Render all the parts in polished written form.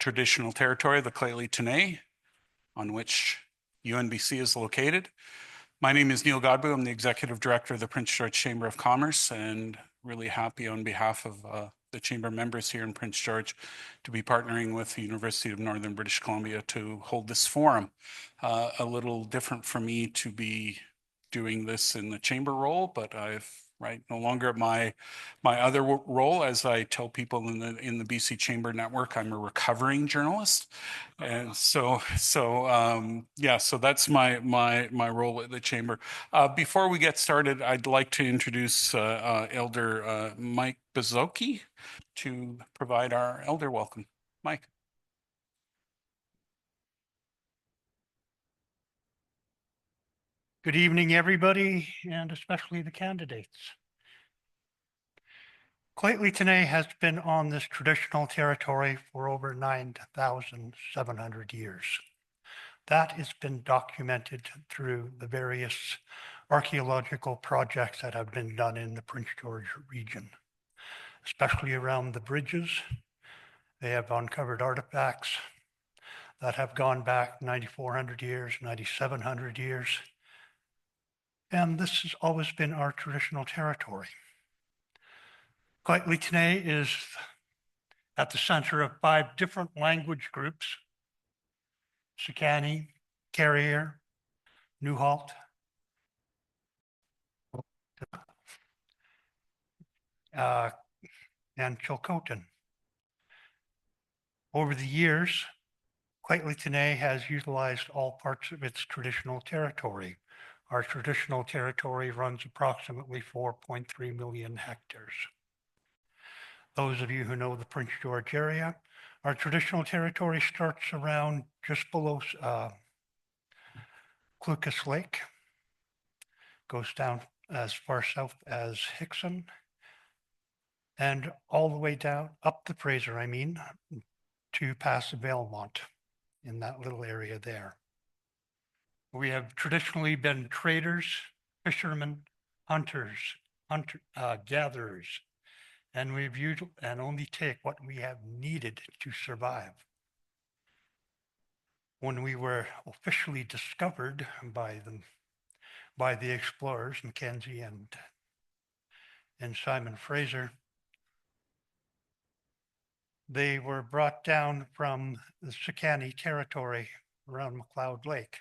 traditional territory of the Lheidli-T'enneh, on which UNBC is located. My name is Neil Godbout. I'm the Executive Director of the Prince George Chamber of Commerce, and really happy on behalf of the Chamber members here in Prince George to be partnering with the University of Northern British Columbia to hold this forum. A little different for me to be doing this in the chamber role, but I've no longer my other role, as I tell people in the BC Chamber Network, I'm a recovering journalist, and so that's my role at the chamber. Before we get started, I'd like to introduce Elder Mike Bazoki to provide our elder welcome. Mike. Good evening, everybody, and especially the candidates. Lheidli-T'enneh has been on this traditional territory for over 9,700 years. That has been documented through the various archaeological projects that have been done in the Prince George region, especially around the bridges. They have uncovered artifacts that have gone back 9,400 years, 9,700 years. And this has always been our traditional territory. Lheidli-T'enneh is at the center of 5 different language groups: Sekani, Carrier, Nuhalt, and Chilcotin. Over the years, Lheidli-T'enneh has utilized all parts of its traditional territory. Our traditional territory runs approximately 4.3 million hectares. Those of you who know the Prince George area, our traditional territory starts around just below Clucas Lake, goes down as far south as Hickson, and all the way down up the Fraser, to past Valemont in that little area there. We have traditionally been traders, fishermen, hunters, gatherers, and we've used and only take what we have needed to survive. When we were officially discovered by the explorers, Mackenzie and Simon Fraser, they were brought down from the Sekani territory around McLeod Lake.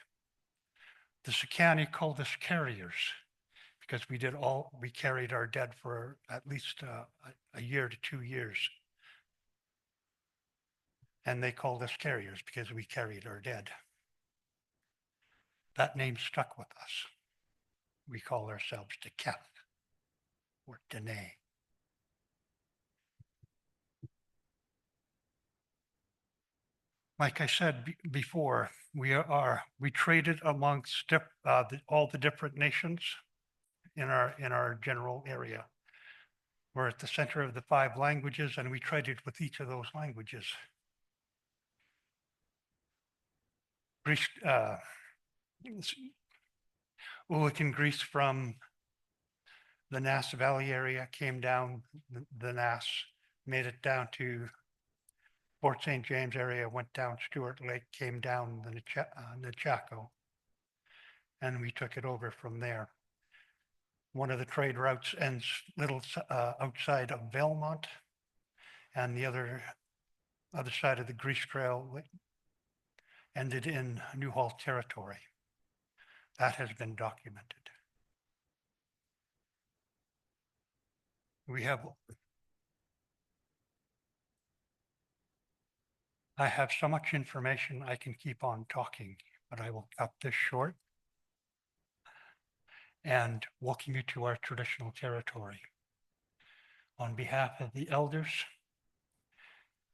The Sekani called us carriers because we carried our dead for at least a year to 2 years. And they called us carriers because we carried our dead. That name stuck with us. We call ourselves Teketh or T'enneh. Like I said before, we traded amongst all the different nations in our general area. We're at the center of the 5 languages, and we traded with each of those languages. Greece, Ulican Greece from the Nass Valley area came down the Nass, made it down to Fort St. James area, went down Stewart Lake, came down the Nechako, and we took it over from there. One of the trade routes ends little outside of Valemont, and the other side of the Grease Trail ended in Nuhalt territory. That has been documented. I have so much information I can keep on talking, but I will cut this short and welcome you to our traditional territory. On behalf of the elders,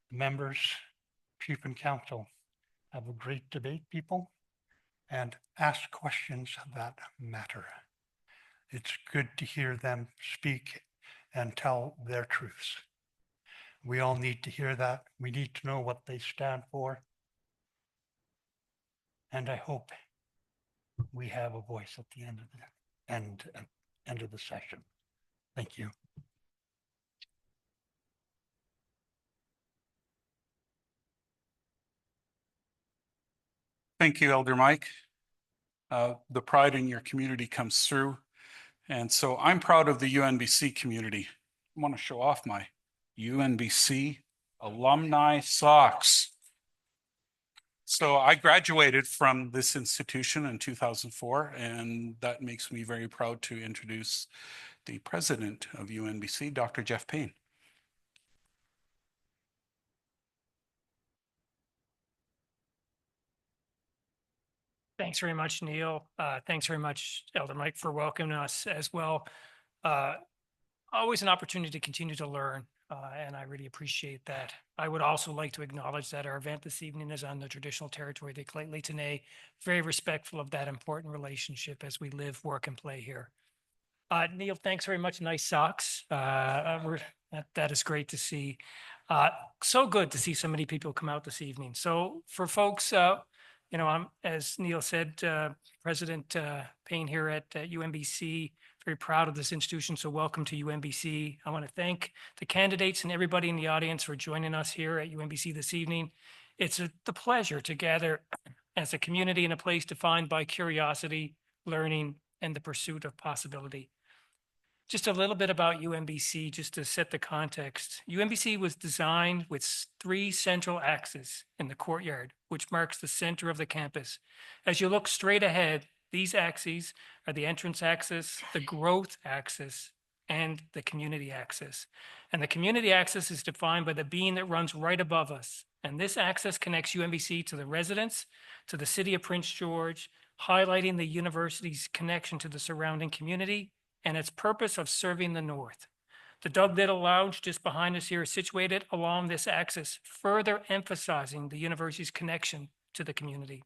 members, chief and council, have a great debate, people, and ask questions that matter. It's good to hear them speak and tell their truths. We all need to hear that. We need to know what they stand for. And I hope we have a voice at the end of the session. Thank you. Thank you, Elder Mike. The pride in your community comes through. And so I'm proud of the UNBC community. I want to show off my UNBC alumni socks. So I graduated from this institution in 2004, and that makes me very proud to introduce the president of UNBC, Dr. Jeff Payne. Thanks very much, Neil. Thanks very much, Elder Mike, for welcoming us as well. Always an opportunity to continue to learn, and I really appreciate that. I would also like to acknowledge that our event this evening is on the traditional territory of the Lheidli T'enneh. Very respectful of that important relationship as we live, work, and play here. Neil, thanks very much. Nice socks. That is great to see. So good to see so many people come out this evening. So for folks, I'm, as Neil said, President Payne here at UNBC, very proud of this institution. So welcome to UNBC. I want to thank the candidates and everybody in the audience for joining us here at UNBC this evening. It's the pleasure to gather as a community in a place defined by curiosity, learning, and the pursuit of possibility. Just a little bit about UNBC, just to set the context. UNBC was designed with 3 central axes in the courtyard, which marks the center of the campus. As you look straight ahead, these axes are the entrance axis, the growth axis, and the community axis. And the community axis is defined by the beam that runs right above us. And this axis connects UNBC to the residents, to the city of Prince George, highlighting the university's connection to the surrounding community and its purpose of serving the North. The Doug Little Lounge just behind us here is situated along this axis, further emphasizing the university's connection to the community.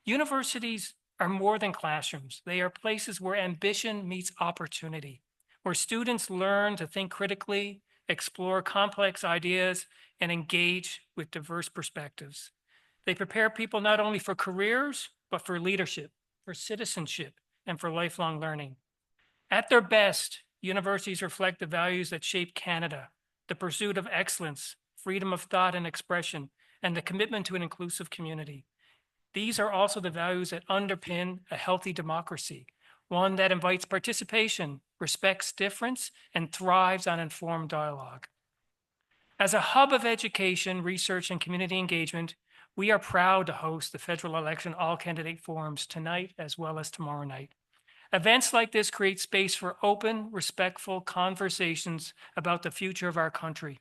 Universities are more than classrooms. They are places where ambition meets opportunity, where students learn to think critically, explore complex ideas, and engage with diverse perspectives. They prepare people not only for careers, but for leadership, for citizenship, and for lifelong learning. At their best, universities reflect the values that shape Canada, the pursuit of excellence, freedom of thought and expression, and the commitment to an inclusive community. These are also the values that underpin a healthy democracy, one that invites participation, respects difference, and thrives on informed dialogue. As a hub of education, research, and community engagement, we are proud to host the federal election all-candidate forums tonight as well as tomorrow night. Events like this create space for open, respectful conversations about the future of our country.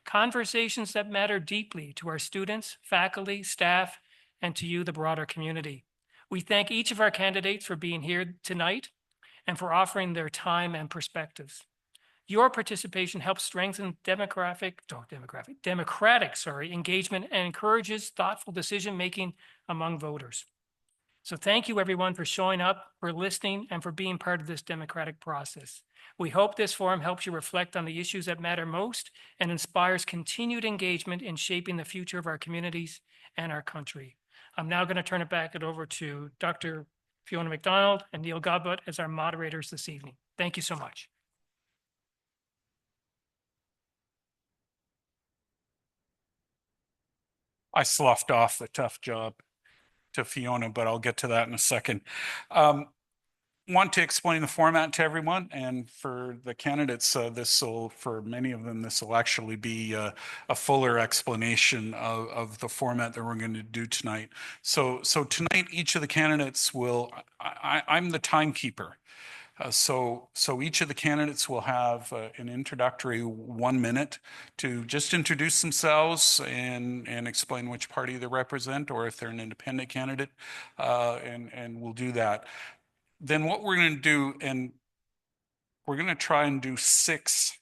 Conversations that matter deeply to our students, faculty, staff, and to you, the broader community. We thank each of our candidates for being here tonight and for offering their time and perspectives. Your participation helps strengthen democratic engagement and encourages thoughtful decision-making among voters. So thank you, everyone, for showing up, for listening, and for being part of this democratic process. We hope this forum helps you reflect on the issues that matter most and inspires continued engagement in shaping the future of our communities and our country. I'm now going to turn it back over to Dr. Fiona McDonald and Neil Godbout as our moderators this evening. Thank you so much. I sloughed off the tough job to Fiona, but I'll get to that in a second. Want to explain the format to everyone, and for the candidates, for many of them, this will actually be a fuller explanation of the format that we're going to do tonight. So tonight, each of the candidates will, I'm the timekeeper. So each of the candidates will have an introductory 1 minute to just introduce themselves and explain which party they represent, or if they're an independent candidate, and we'll do that. Then what we're going to do, and we're going to try and do 6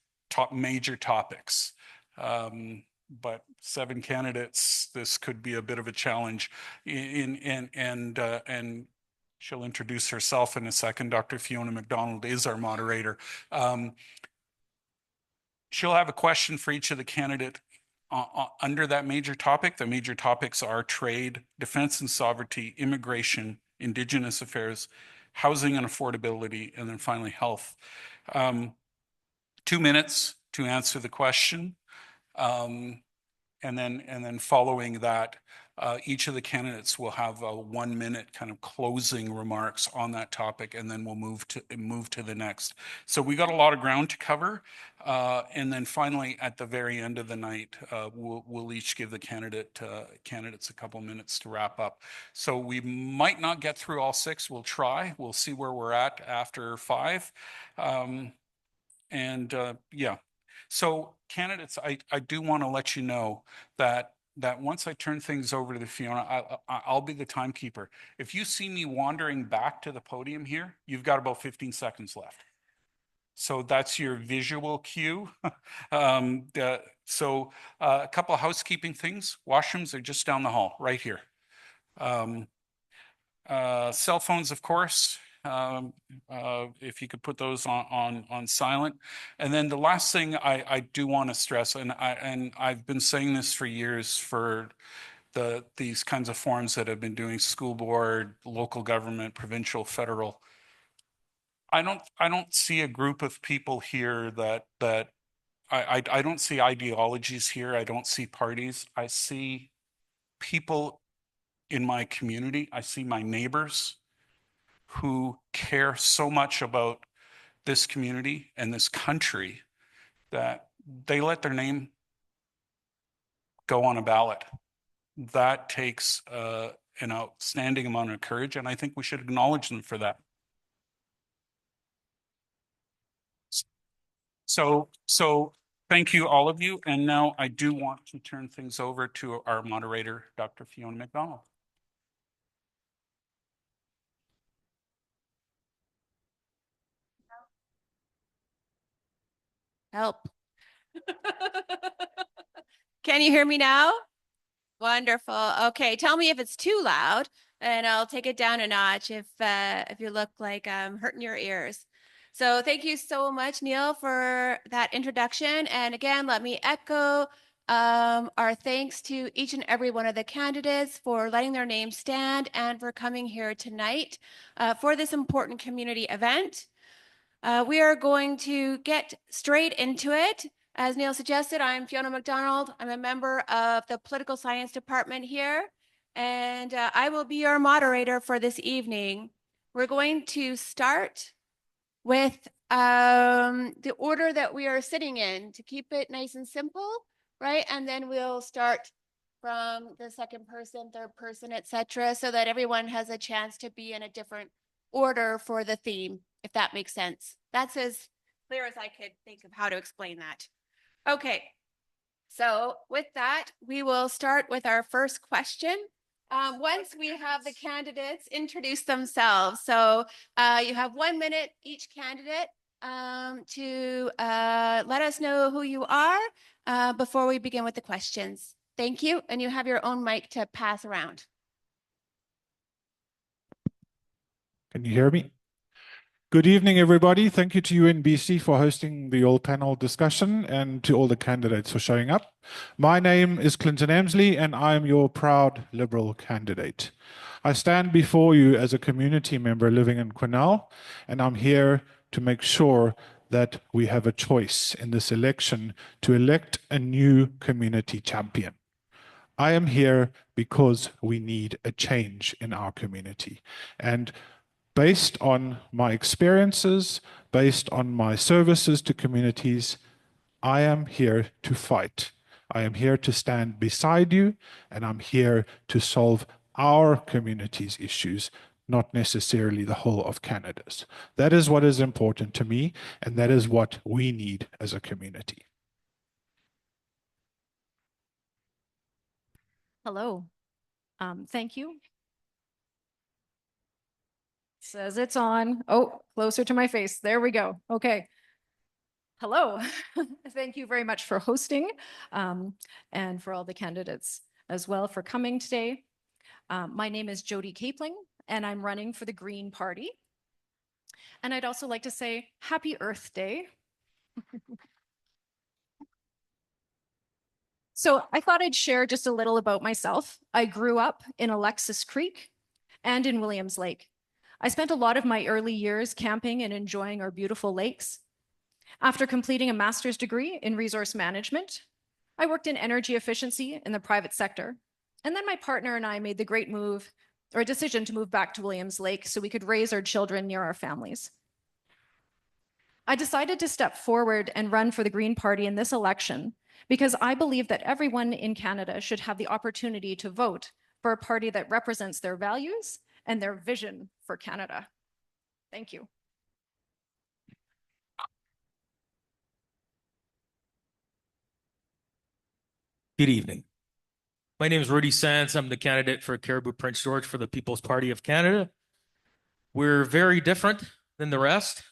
major topics. But 7 candidates, this could be a bit of a challenge. And she'll introduce herself in a second. Dr. Fiona McDonald is our moderator. She'll have a question for each of the candidate under that major topic. The major topics are trade, defense and sovereignty, immigration, Indigenous affairs, housing and affordability, and then finally health. 2 minutes to answer the question. And then following that, Each of the candidates will have a 1-minute kind of closing remarks on that topic, and then we'll move to the next. So we got a lot of ground to cover. And then finally, at the very end of the night, we'll each give the candidates a couple minutes to wrap up. So we might not get through all 6. We'll try. We'll see where we're at after 5. Yeah. So candidates, I do want to let you know that once I turn things over to the Fiona, I'll be the timekeeper. If you see me wandering back to the podium here, you've got about 15 seconds left. So that's your visual cue. So a couple of housekeeping things. Washrooms are just down the hall, right here. Cell phones, of course. If you could put those on silent. And then the last thing I do want to stress, and I've been saying this for years for these kinds of forums that have been doing school board, local government, provincial, federal. I don't see a group of people here that I don't see ideologies here. I don't see parties. I see people in my community. I see my neighbors who care so much about this community and this country that they let their name go on a ballot. That takes an outstanding amount of courage, and I think we should acknowledge them for that. So thank you, all of you. And now I do want to turn things over to our moderator, Dr. Fiona McDonald. Help. Can you hear me now? Wonderful. Okay, tell me if it's too loud and I'll take it down a notch if you look like I'm hurting your ears. So thank you so much, Neil, for that introduction. And again, let me echo our thanks to each and every one of the candidates for letting their names stand and for coming here tonight for this important community event. We are going to get straight into it. As Neil suggested, I'm Fiona McDonald. I'm a member of the Political Science Department here, and I will be your moderator for this evening. We're going to start with the order that we are sitting in to keep it nice and simple, right? And then we'll start from the second person, third person, etc., so that everyone has a chance to be in a different order for the theme, if that makes sense. That's as clear as I could think of how to explain that. Okay, so with that, we will start with our first question. Once we have the candidates introduce themselves. So you have 1 minute each candidate to let us know who you are before we begin with the questions. Thank you. And you have your own mic to pass around. Can you hear me? Good evening, everybody. Thank you to UNBC for hosting the all-panel discussion and to all the candidates for showing up. My name is Clinton Emsley, and I am your proud Liberal candidate. I stand before you as a community member living in Quesnel, and I'm here to make sure that we have a choice in this election to elect a new community champion. I am here because we need a change in our community. And based on my experiences, based on my services to communities, I am here to fight. I am here to stand beside you, and I'm here to solve our community's issues, not necessarily the whole of Canada's. That is what is important to me, and that is what we need as a community. Hello. Thank you. Says it's on. Oh, closer to my face. There we go. Okay. Hello. Thank you very much for hosting and for all the candidates as well for coming today. My name is Jody Capling, and I'm running for the Green Party. And I'd also like to say Happy Earth Day. So I thought I'd share just a little about myself. I grew up in Alexis Creek and in Williams Lake. I spent a lot of my early years camping and enjoying our beautiful lakes. After completing a master's degree in resource management, I worked in energy efficiency in the private sector. And then my partner and I made the great move or decision to move back to Williams Lake so we could raise our children near our families. I decided to step forward and run for the Green Party in this election because I believe that everyone in Canada should have the opportunity to vote for a party that represents their values and their vision for Canada. Thank you. Good evening. My name is Rudy Sands. I'm the candidate for Cariboo-Prince George for the People's Party of Canada. We're very different than the rest.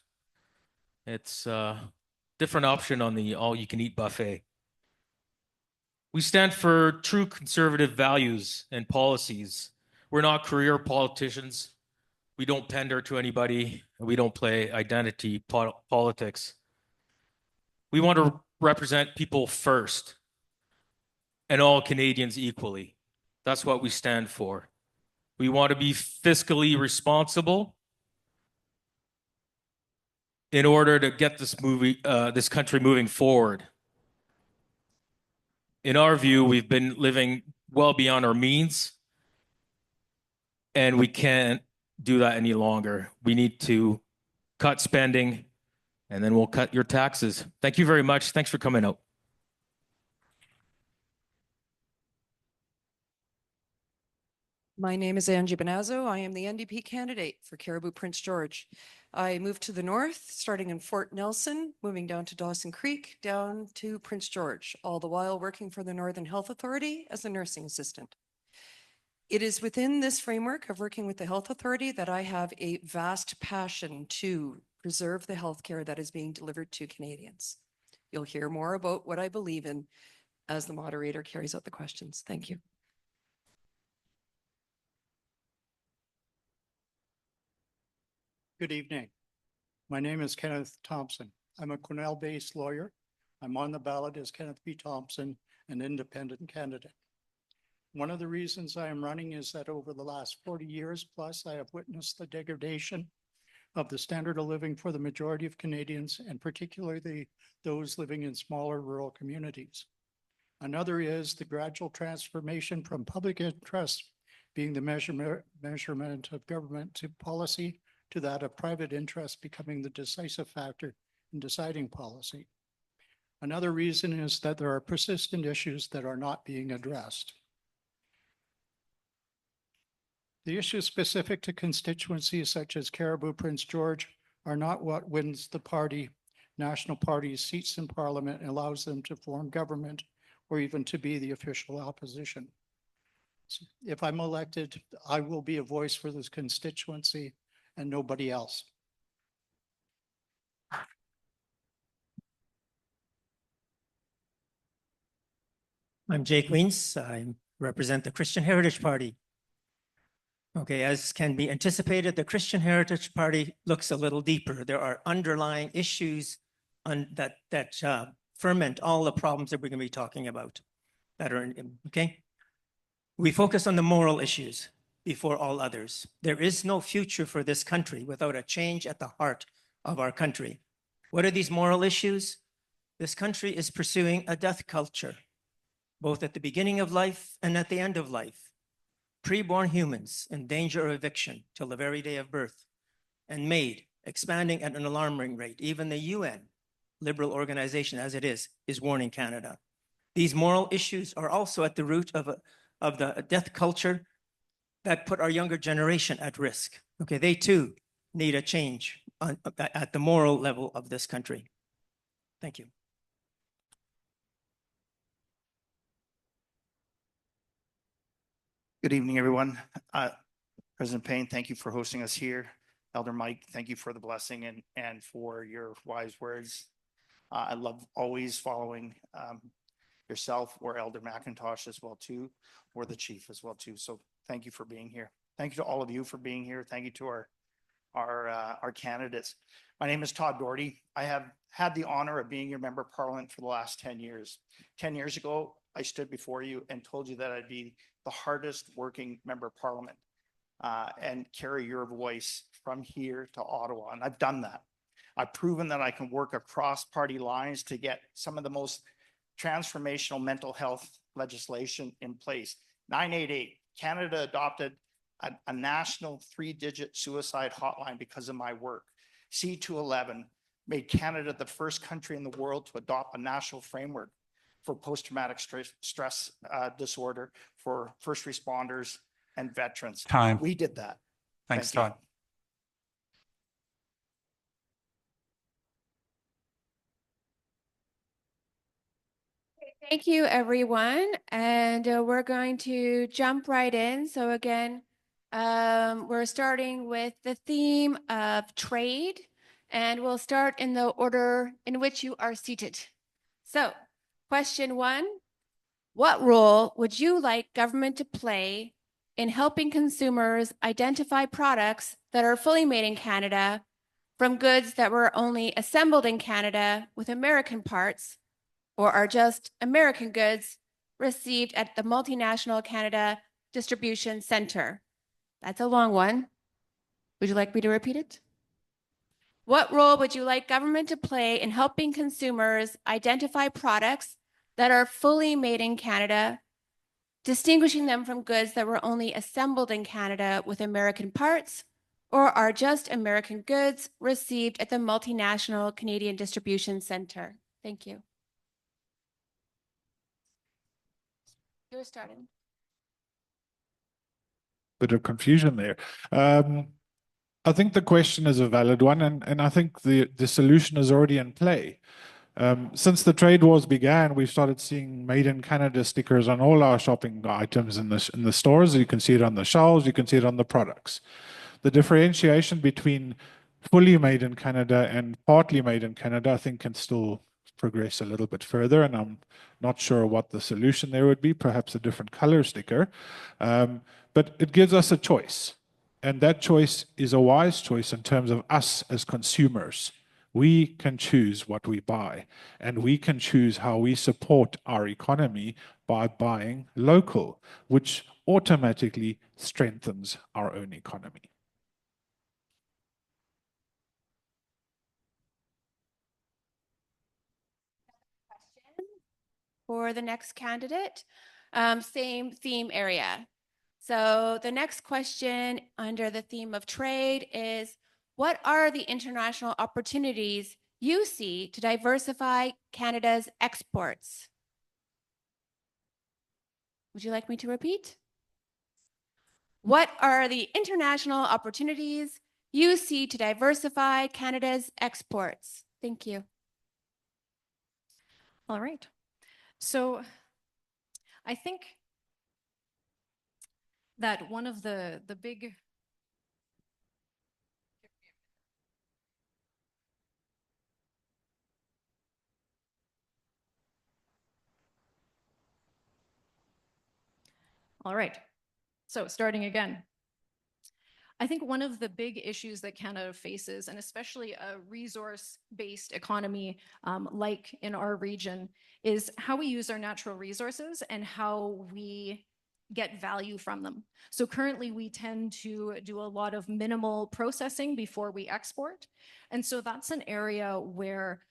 It's a different option on the all-you-can-eat buffet. We stand for true conservative values and policies. We're not career politicians. We don't pander to anybody. We don't play identity politics. We want to represent people first and all Canadians equally. That's what we stand for. We want to be fiscally responsible in order to get this country moving forward. In our view, we've been living well beyond our means, and we can't do that any longer. We need to cut spending, and then we'll cut your taxes. Thank you very much. Thanks for coming out. My name is Angie Bonazzo. I am the NDP candidate for Cariboo-Prince George. I moved to the north, starting in Fort Nelson, moving down to Dawson Creek, down to Prince George, all the while working for the Northern Health Authority as a nursing assistant. It is within this framework of working with the Health Authority that I have a vast passion to preserve the healthcare that is being delivered to Canadians. You'll hear more about what I believe in as the moderator carries out the questions. Thank you. Good evening. My name is Kenneth Thompson. I'm a Cornell-based lawyer. I'm on the ballot as Kenneth B. Thompson, an independent candidate. One of the reasons I am running is that over the last 40 years plus, I have witnessed the degradation of the standard of living for the majority of Canadians, and particularly those living in smaller rural communities. Another is the gradual transformation from public interest being the measurement of government to policy to that of private interest becoming the decisive factor in deciding policy. Another reason is that there are persistent issues that are not being addressed. The issues specific to constituencies such as Cariboo-Prince George are not what wins the party, national party's seats in parliament and allows them to form government or even to be the official opposition. So if I'm elected, I will be a voice for this constituency and nobody else. I'm Jake Weens. I represent the Christian Heritage Party. Okay, as can be anticipated, the Christian Heritage Party looks a little deeper. There are underlying issues that ferment all the problems that we're going to be talking about. Okay? We focus on the moral issues before all others. There is no future for this country without a change at the heart of our country. What are these moral issues? This country is pursuing a death culture, both at the beginning of life and at the end of life. Preborn humans in danger of eviction till the very day of birth, and MAID expanding at an alarming rate. Even the UN, liberal organization as it is warning Canada. These moral issues are also at the root of the death culture that put our younger generation at risk. Okay, they too need a change at the moral level of this country. Thank you. Good evening, everyone. President Payne, thank you for hosting us here. Elder Mike, thank you for the blessing and for your wise words. I love always following yourself or Elder McIntosh as well too, or the chief as well too. So thank you for being here. Thank you to all of you for being here. Thank you to our candidates. My name is Todd Doherty. I have had the honor of being your member of parliament for the last 10 years. 10 years ago, I stood before you and told you that I'd be the hardest working member of parliament and carry your voice from here to Ottawa. And I've done that. I've proven that I can work across party lines to get some of the most transformational mental health legislation in place. 988, Canada adopted a national 3-digit suicide hotline because of my work. C211 made Canada the first country in the world to adopt a national framework for post-traumatic stress disorder for first responders and veterans. Time. We did that. Thanks, Thank you. Todd. Thank you, everyone. And we're going to jump right in. So again, we're starting with the theme of trade, and we'll start in the order in which you are seated. So question 1, what role would you like government to play in helping consumers identify products that are fully made in Canada from goods that were only assembled in Canada with American parts, or are just American goods received at the multinational Canada Distribution Center? That's a long one. Would you like me to repeat it? What role would you like government to play in helping consumers identify products that are fully made in Canada, distinguishing them from goods that were only assembled in Canada with American parts, or are just American goods received at the multinational Canadian Distribution Center? Thank you. You're starting. Bit of confusion there. I think the question is a valid one, and I think the solution is already in play. Since the trade wars began, we've started seeing Made in Canada stickers on all our shopping items in the stores. You can see it on the shelves, you can see it on the products. The differentiation between fully made in Canada and partly made in Canada, I think, can still progress a little bit further, and I'm not sure what the solution there would be, perhaps a different color sticker. But it gives us a choice, and that choice is a wise choice in terms of us as consumers. We can choose what we buy, and we can choose how we support our economy by buying local, which automatically strengthens our own economy. For the next candidate, same theme area. So the next question under the theme of trade is, what are the international opportunities you see to diversify Canada's exports? Would you like me to repeat? What are the international opportunities you see to diversify Canada's exports? Thank you. All right. So I think that one of the big All right. So starting again. I think one of the big issues that Canada faces, and especially a resource-based economy like in our region, is how we use our natural resources and how we get value from them. So currently we tend to do a lot of minimal processing before we export. And so that's an area where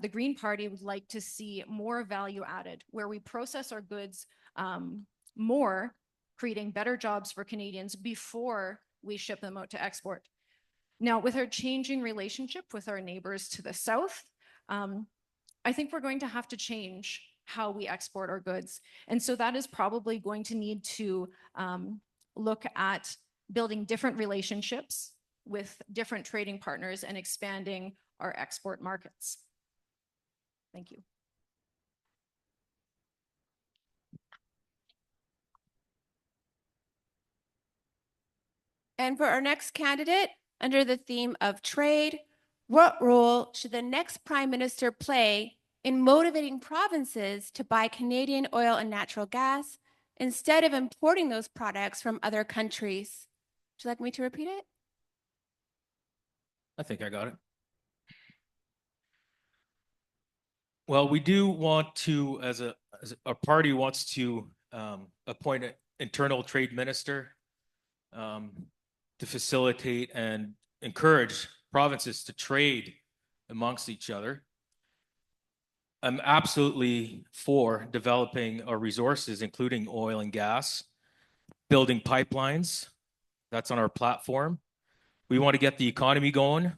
the Green Party would like to see more value added, where we process our goods more, creating better jobs for Canadians before we ship them out to export. Now, with our changing relationship with our neighbors to the south, I think we're going to have to change how we export our goods. And so that is probably going to need to look at building different relationships with different trading partners and expanding our export markets. Thank you. And for our next candidate, under the theme of trade, what role should the next Prime Minister play in motivating provinces to buy Canadian oil and natural gas instead of importing those products from other countries? Would you like me to repeat it? I think I got it. Well, we do want to, as a party wants to appoint an internal trade minister to facilitate and encourage provinces to trade amongst each other. I'm absolutely for developing our resources, including oil and gas, building pipelines. That's on our platform. We want to get the economy going,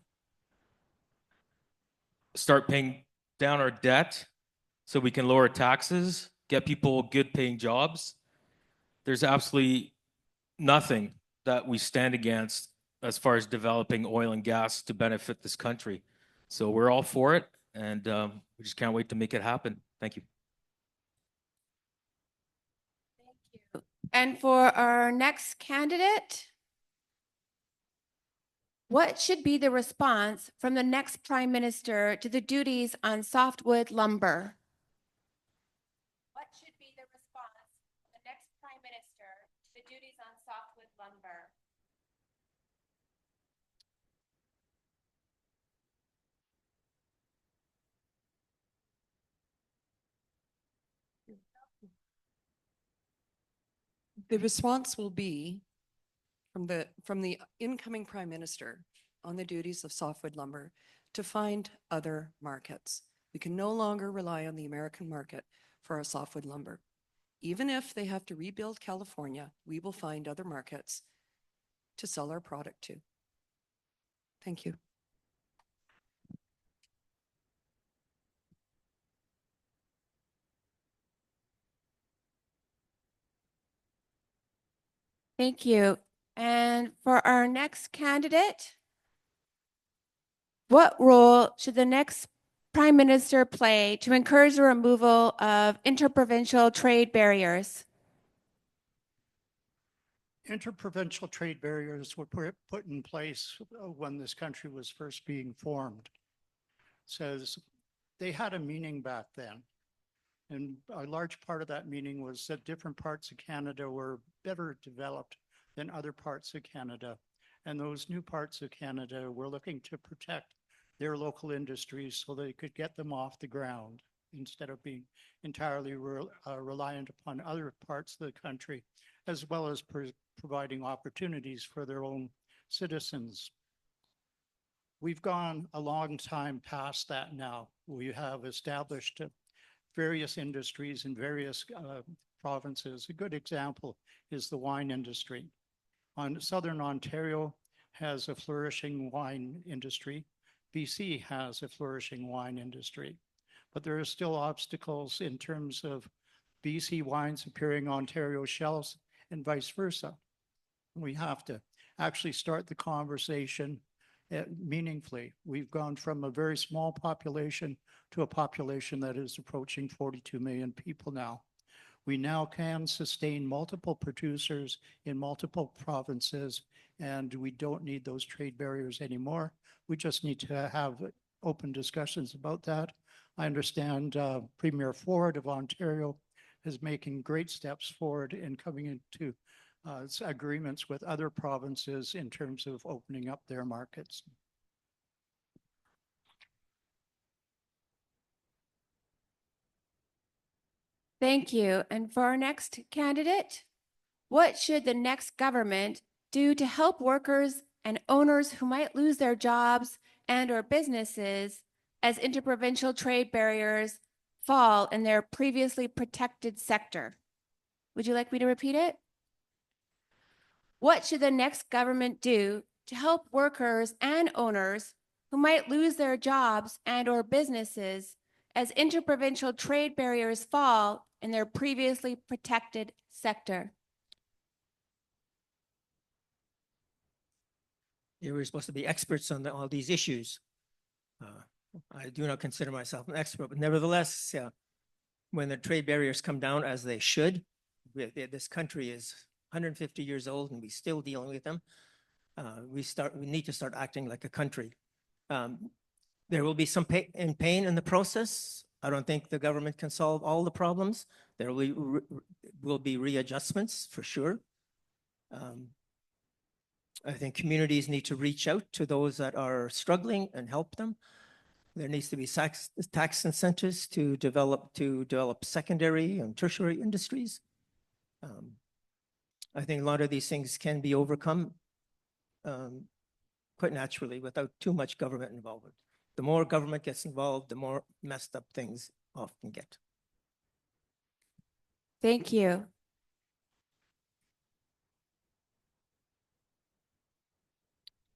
start paying down our debt so we can lower taxes, get people good paying jobs. There's absolutely nothing that we stand against as far as developing oil and gas to benefit this country. So we're all for it, and we just can't wait to make it happen. Thank you. And for our next candidate, what should be the response from the next Prime Minister to the duties on softwood lumber? What should be the response from the next Prime Minister to the duties on softwood lumber? The response will be from the incoming Prime Minister on the duties of softwood lumber to find other markets. We can no longer rely on the American market for our softwood lumber. Even if they have to rebuild California, we will find other markets to sell our product to. Thank you. Thank you. And for our next candidate, what role should the next Prime Minister play to encourage the removal of interprovincial trade barriers? Interprovincial trade barriers were put in place when this country was first being formed. Says they had a meaning back then. And a large part of that meaning was that different parts of Canada were better developed than other parts of Canada. And those new parts of Canada were looking to protect their local industries so they could get them off the ground instead of being entirely reliant upon other parts of the country, as well as providing opportunities for their own citizens. We've gone a long time past that now. We have established various industries in various provinces. A good example is the wine industry. Southern Ontario has a flourishing wine industry. BC has a flourishing wine industry. But there are still obstacles in terms of BC wines appearing on Ontario shelves and vice versa. We have to actually start the conversation meaningfully. We've gone from a very small population to a population that is approaching 42 million people now. We now can sustain multiple producers in multiple provinces, and we don't need those trade barriers anymore. We just need to have open discussions about that. I understand Premier Ford of Ontario is making great steps forward in coming into agreements with other provinces in terms of opening up their markets. Thank you. And for our next candidate, what should the next government do to help workers and owners who might lose their jobs and or businesses as interprovincial trade barriers fall in their previously protected sector? Would you like me to repeat it? What should the next government do to help workers and owners who might lose their jobs and or businesses as interprovincial trade barriers fall in their previously protected sector? You were supposed to be experts on all these issues. I do not consider myself an expert, but nevertheless, when the trade barriers come down, as they should, this country is 150 years old and we're still dealing with them. We need to start acting like a country. There will be some pain in the process. I don't think the government can solve all the problems. There will be readjustments for sure. I think communities need to reach out to those that are struggling and help them. There needs to be tax incentives to develop secondary and tertiary industries. I think a lot of these things can be overcome quite naturally without too much government involvement. The more government gets involved, the more messed up things often get. Thank you.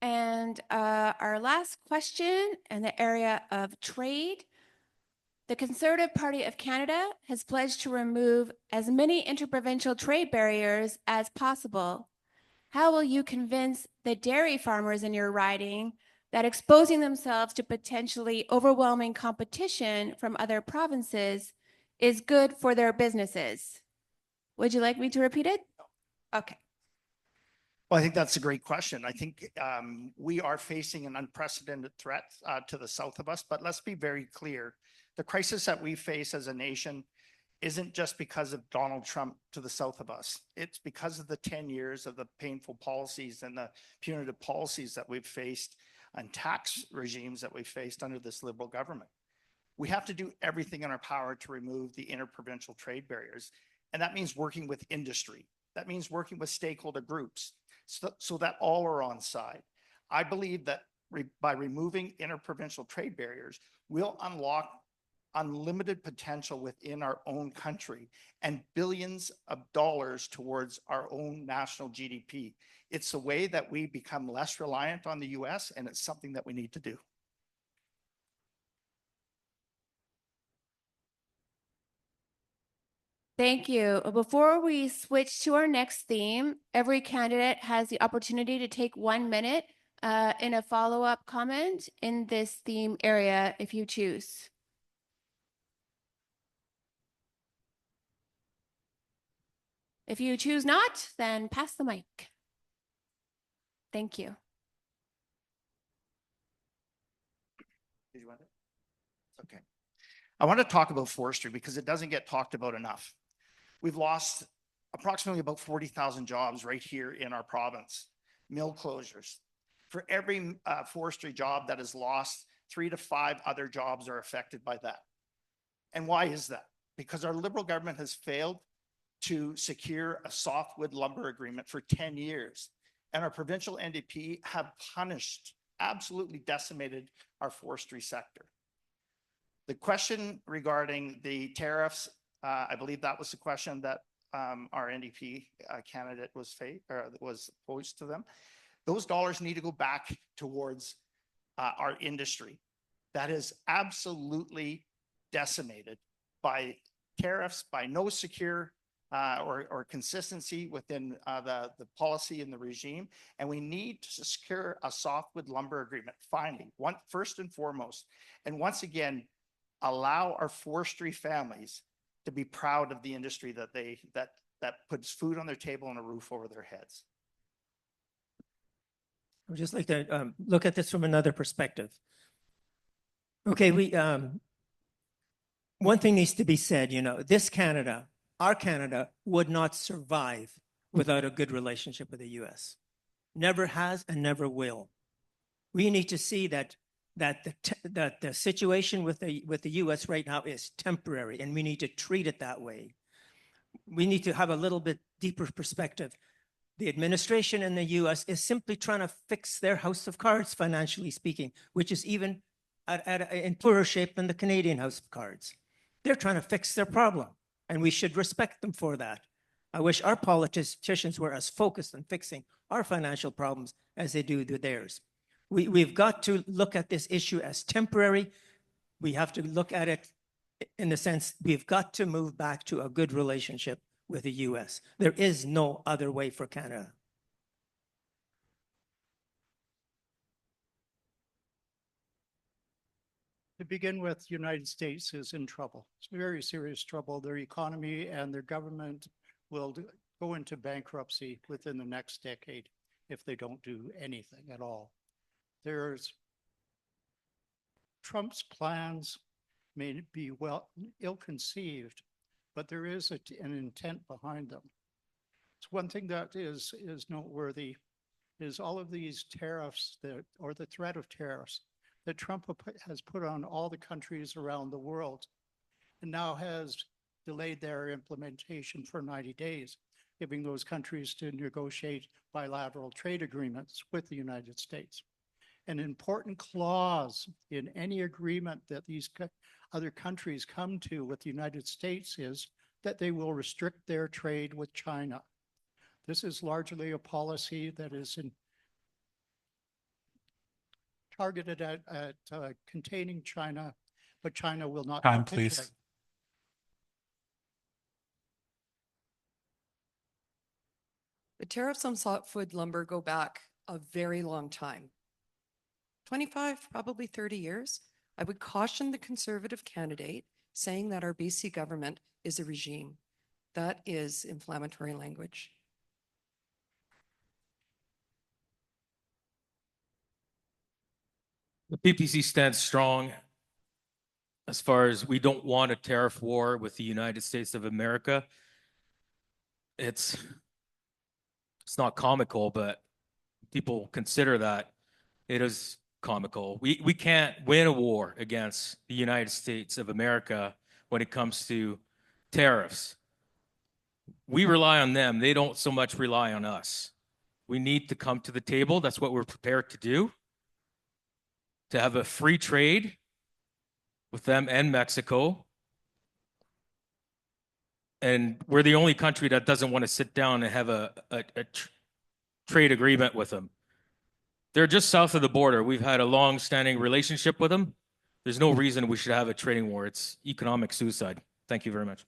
And our last question in the area of trade. The Conservative Party of Canada has pledged to remove as many interprovincial trade barriers as possible. How will you convince the dairy farmers in your riding that exposing themselves to potentially overwhelming competition from other provinces is good for their businesses? Would you like me to repeat it? Okay. Well, I think that's a great question. I think we are facing an unprecedented threat to the south of us, but let's be very clear. The crisis that we face as a nation isn't just because of Donald Trump to the south of us. It's because of the 10 years of the painful policies and the punitive policies that we've faced and tax regimes that we've faced under this Liberal government. We have to do everything in our power to remove the interprovincial trade barriers. And that means working with industry. That means working with stakeholder groups so that all are on side. I believe that by removing interprovincial trade barriers, we'll unlock unlimited potential within our own country and billions of dollars towards our own national GDP. It's a way that we become less reliant on the US, and it's something that we need to do. Thank you. Before we switch to our next theme, every candidate has the opportunity to take 1 minute in a follow-up comment in this theme area if you choose. If you choose not, then pass the mic. Thank you. Did you want it? It's okay. I want to talk about forestry because it doesn't get talked about enough. We've lost approximately about 40,000 jobs right here in our province. Mill closures. For every forestry job that is lost, 3 to 5 other jobs are affected by that. And why is that? Because our Liberal government has failed to secure a softwood lumber agreement for 10 years. And our provincial NDP have punished, absolutely decimated our forestry sector. The question regarding the tariffs, I believe that was the question that our NDP candidate was posed to them. Those dollars need to go back towards our industry. That is absolutely decimated by tariffs, by no secure or consistency within the policy and the regime. And we need to secure a softwood lumber agreement, finally, first and foremost. And once again, allow our forestry families to be proud of the industry that puts food on their table and a roof over their heads. I would just like to look at this from another perspective. Okay, one thing needs to be said, this Canada, our Canada, would not survive without a good relationship with the US. Never has and never will. We need to see that the situation with the US right now is temporary, and we need to treat it that way. We need to have a little bit deeper perspective. The administration in the US is simply trying to fix their house of cards, financially speaking, which is even in poorer shape than the Canadian house of cards. They're trying to fix their problem, and we should respect them for that. I wish our politicians were as focused on fixing our financial problems as they do theirs. We've got to look at this issue as temporary. We have to look at it in the sense we've got to move back to a good relationship with the US. There is no other way for Canada. To begin with, the United States is in trouble. It's very serious trouble. Their economy and their government will go into bankruptcy within the next decade if they don't do anything at all. There's Trump's plans may be ill-conceived, but there is an intent behind them. It's one thing that is noteworthy is all of these tariffs or the threat of tariffs that Trump has put on all the countries around the world and now has delayed their implementation for 90 days, giving those countries to negotiate bilateral trade agreements with the United States. An important clause in any agreement that these other countries come to with the United States is that they will restrict their trade with China. This is largely a policy that is targeted at containing China, but China will not. Time, capitulate. please. The tariffs on softwood lumber go back a very long time. 25, probably 30 years. I would caution the Conservative candidate saying that our BC government is a regime. That is inflammatory language. The PPC stands strong as far as we don't want a tariff war with the United States of America. It's not comical, but people consider that it is comical. We can't win a war against the United States of America when it comes to tariffs. We rely on them. They don't so much rely on us. We need to come to the table. That's what we're prepared to do. To have a free trade with them and Mexico. And we're the only country that doesn't want to sit down and have a trade agreement with them. They're just south of the border. We've had a long-standing relationship with them. There's no reason we should have a trading war. It's economic suicide. Thank you very much.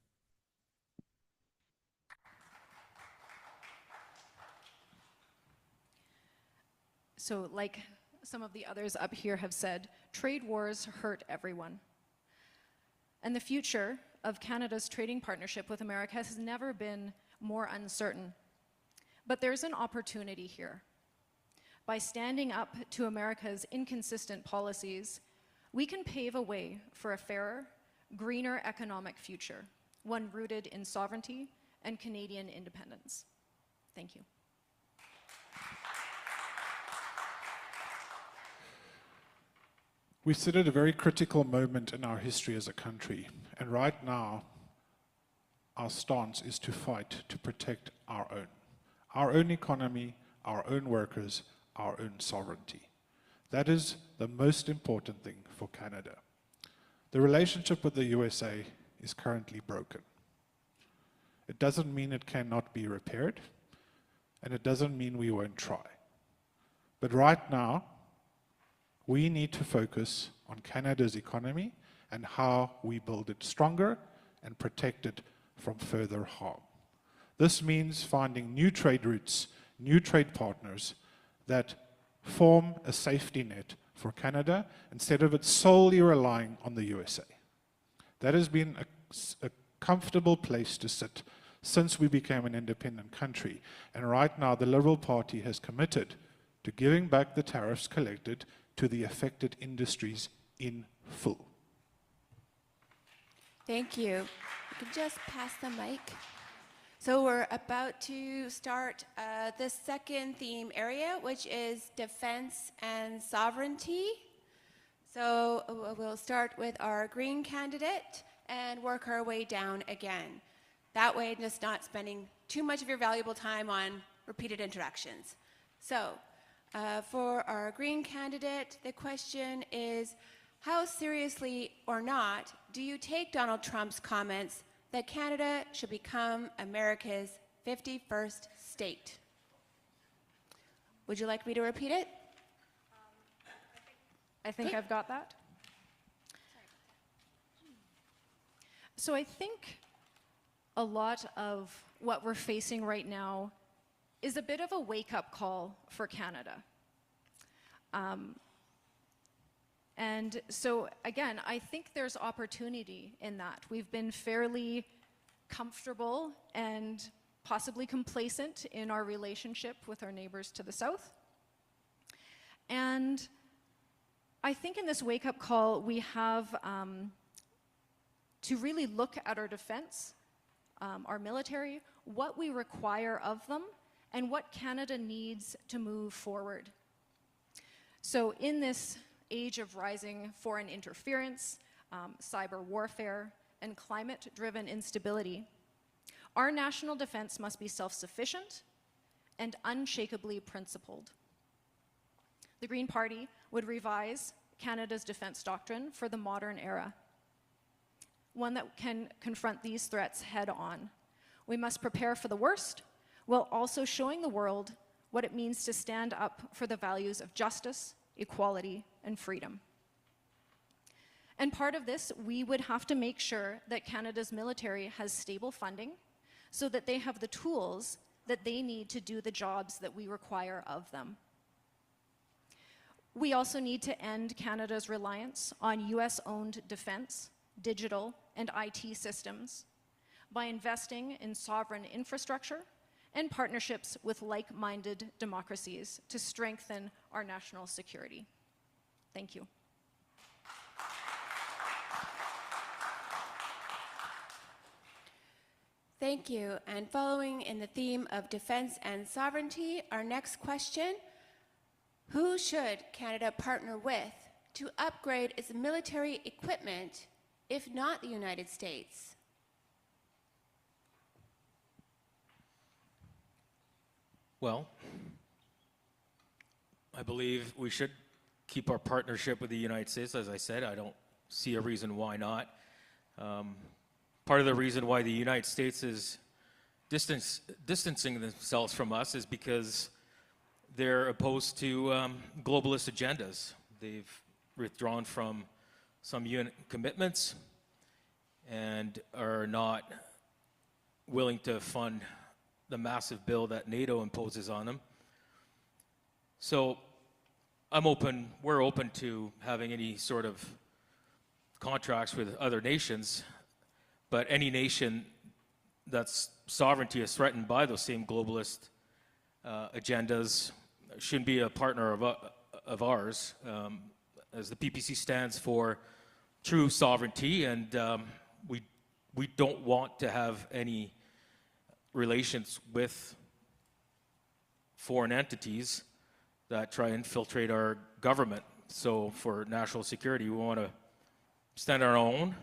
So like some of the others up here have said, trade wars hurt everyone. And the future of Canada's trading partnership with America has never been more uncertain. But there's an opportunity here. By standing up to America's inconsistent policies, we can pave a way for a fairer, greener economic future, one rooted in sovereignty and Canadian independence. Thank you. We sit at a very critical moment in our history as a country, and right now, our stance is to fight to protect our own economy, our own workers, our own sovereignty. That is the most important thing for Canada. The relationship with the USA is currently broken. It doesn't mean it cannot be repaired, and it doesn't mean we won't try. But right now, we need to focus on Canada's economy and how we build it stronger and protect it from further harm. This means finding new trade routes, new trade partners that form a safety net for Canada instead of it solely relying on the USA. That has been a comfortable place to sit since we became an independent country. And right now, the Liberal Party has committed to giving back the tariffs collected to the affected industries in full. Thank you. You could just pass the mic. So we're about to start the second theme area, which is defense and sovereignty. So we'll start with our Green candidate and work our way down again. That way, just not spending too much of your valuable time on repeated introductions. So for our Green candidate, the question is, how seriously or not do you take Donald Trump's comments that Canada should become America's 51st state? Would you like me to repeat it? I think I've got that. So I think a lot of what we're facing right now is a bit of a wake-up call for Canada. And so, again, I think there's opportunity in that. We've been fairly comfortable and possibly complacent in our relationship with our neighbors to the south. And I think in this wake-up call, we have to really look at our defense, our military, what we require of them, and what Canada needs to move forward. So in this age of rising foreign interference, cyber warfare, and climate-driven instability, our national defense must be self-sufficient and unshakably principled. The Green Party would revise Canada's defense doctrine for the modern era, one that can confront these threats head-on. We must prepare for the worst, while also showing the world what it means to stand up for the values of justice, equality, and freedom. And part of this, we would have to make sure that Canada's military has stable funding so that they have the tools that they need to do the jobs that we require of them. We also need to end Canada's reliance on US-owned defense, digital, and IT systems by investing in sovereign infrastructure and partnerships with like-minded democracies to strengthen our national security. Thank you. Thank you. And following in the theme of defense and sovereignty, our next question: who should Canada partner with to upgrade its military equipment, if not the United States? Well, I believe we should keep our partnership with the United States. As I said, I don't see a reason why not. Part of the reason why the United States is distancing themselves from us is because they're opposed to globalist agendas. They've withdrawn from some UN commitments and are not willing to fund the massive bill that NATO imposes on them. So we're open to having any sort of contracts with other nations, but any nation that's sovereignty is threatened by those same globalist agendas shouldn't be a partner of ours, as the PPC stands for true sovereignty, and we don't want to have any relations with foreign entities that try and infiltrate our government. So for national security, we want to stand on our own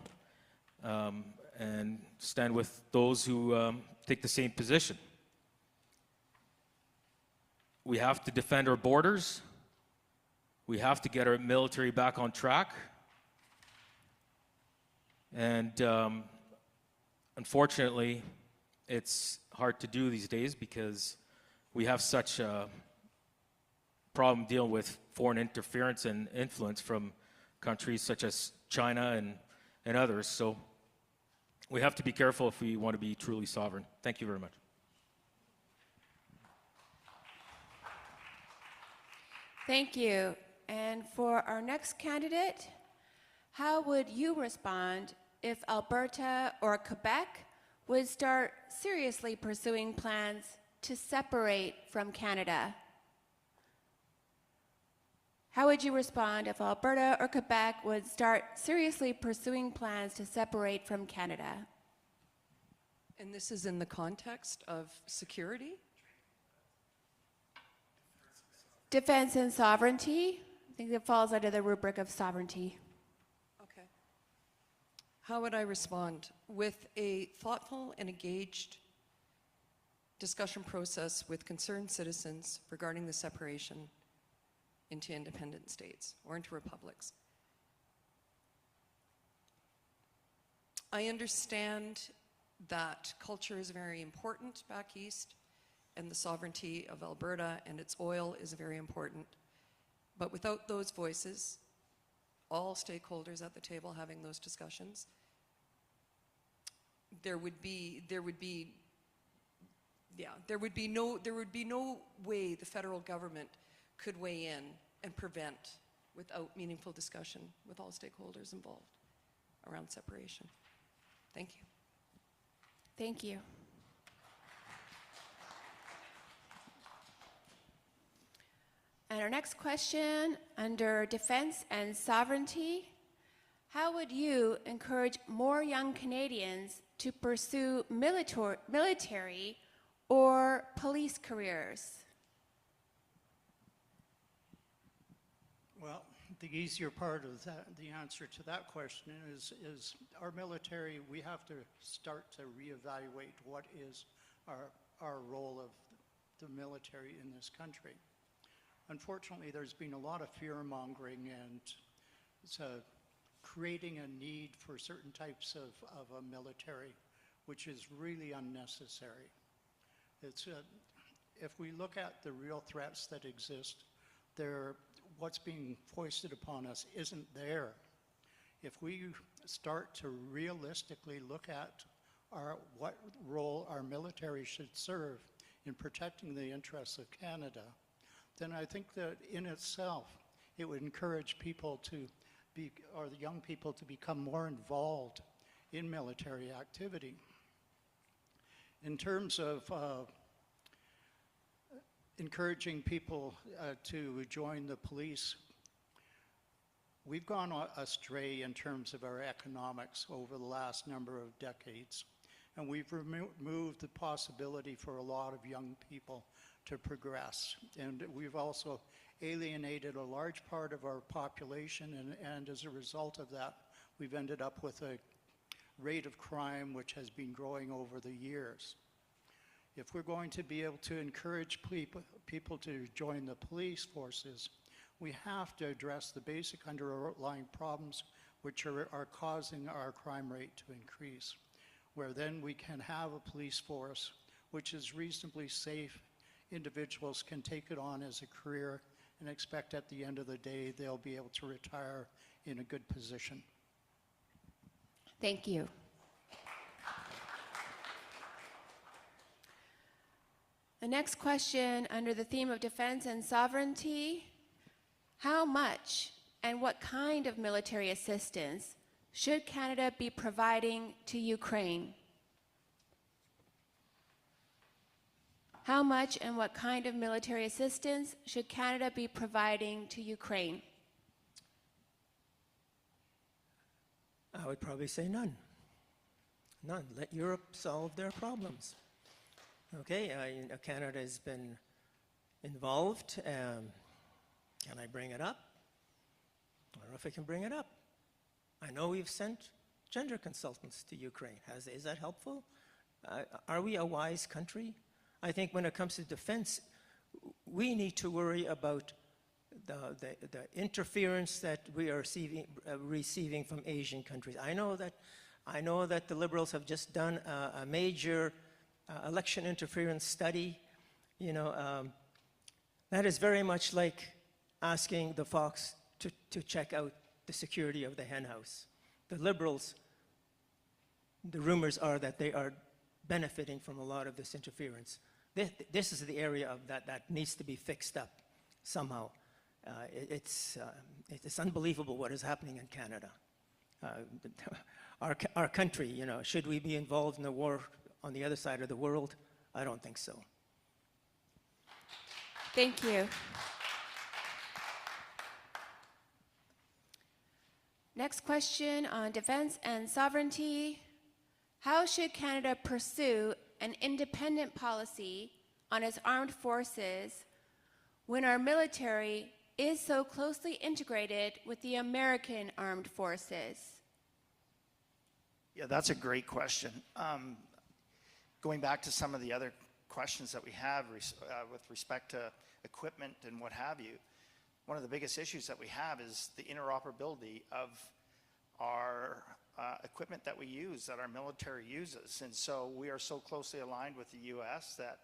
and stand with those who take the same position. We have to defend our borders. We have to get our military back on track. And unfortunately, it's hard to do these days because we have such a problem dealing with foreign interference and influence from countries such as China and others. So we have to be careful if we want to be truly sovereign. Thank you very much. Thank you. And for our next candidate, how would you respond if Alberta or Quebec would start seriously pursuing plans to separate from Canada? How would you respond if Alberta or Quebec would start seriously pursuing plans to separate from Canada? And this is in the context of security? Defense and sovereignty. I think it falls under the rubric of sovereignty. Okay. How would I respond? With a thoughtful and engaged discussion process with concerned citizens regarding the separation into independent states or into republics. I understand that culture is very important back east, and the sovereignty of Alberta and its oil is very important. But without those voices, all stakeholders at the table having those discussions, there would be no way the federal government could weigh in and prevent without meaningful discussion with all stakeholders involved around separation. Thank you. Thank you. And our next question, under defense and sovereignty, how would you encourage more young Canadians to pursue military or police careers? Well, the easier part of that, the answer to that question is our military, we have to start to reevaluate what is our role of the military in this country. Unfortunately, there's been a lot of fear-mongering and creating a need for certain types of a military, which is really unnecessary. If we look at the real threats that exist, what's being foisted upon us isn't there. If we start to realistically look at what role our military should serve in protecting the interests of Canada, then I think that in itself, it would encourage people to or the young people to become more involved in military activity. In terms of encouraging people to join the police, we've gone astray in terms of our economics over the last number of decades, and we've removed the possibility for a lot of young people to progress. And we've also alienated a large part of our population, and as a result of that, we've ended up with a rate of crime which has been growing over the years. If we're going to be able to encourage people to join the police forces, we have to address the basic underlying problems which are causing our crime rate to increase, where then we can have a police force which is reasonably safe. Individuals can take it on as a career and expect at the end of the day they'll be able to retire in a good position. Thank you. The next question under the theme of defense and sovereignty: how much and what kind of military assistance should Canada be providing to Ukraine? How much and what kind of military assistance should Canada be providing to Ukraine? I would probably say none. None. Let Europe solve their problems. Okay, Canada has been involved. Can I bring it up? I don't know if I can bring it up. I know we've sent gender consultants to Ukraine. Is that helpful? Are we a wise country? I think when it comes to defense, we need to worry about the interference that we are receiving from Asian countries. I know that the Liberals have just done a major election interference study. You know, that is very much like asking the fox to check out the security of the hen house. The Liberals, the rumors are that they are benefiting from a lot of this interference. This is the area of that needs to be fixed up somehow. It's unbelievable what is happening in Canada. Our country, you know, should we be involved in a war on the other side of the world? I don't think so. Thank you. Next question on defense and sovereignty: how should Canada pursue an independent policy on its armed forces when our military is so closely integrated with the American armed forces? Yeah, that's a great question. Going back to some of the other questions that we have with respect to equipment and what have you, one of the biggest issues that we have is the interoperability of our equipment that we use, that our military uses. And so we are so closely aligned with the U.S. that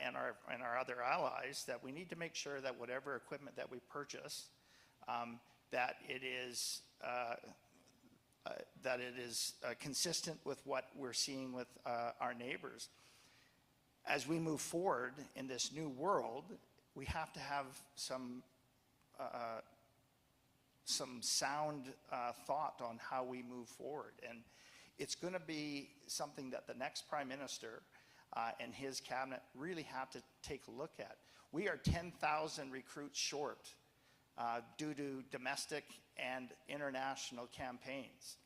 and our other allies that we need to make sure that whatever equipment that we purchase, that it is consistent with what we're seeing with our neighbors. As we move forward in this new world, we have to have some sound thought on how we move forward. And it's going to be something that the next Prime Minister and his cabinet really have to take a look at. We are 10,000 recruits short due to domestic and international campaigns.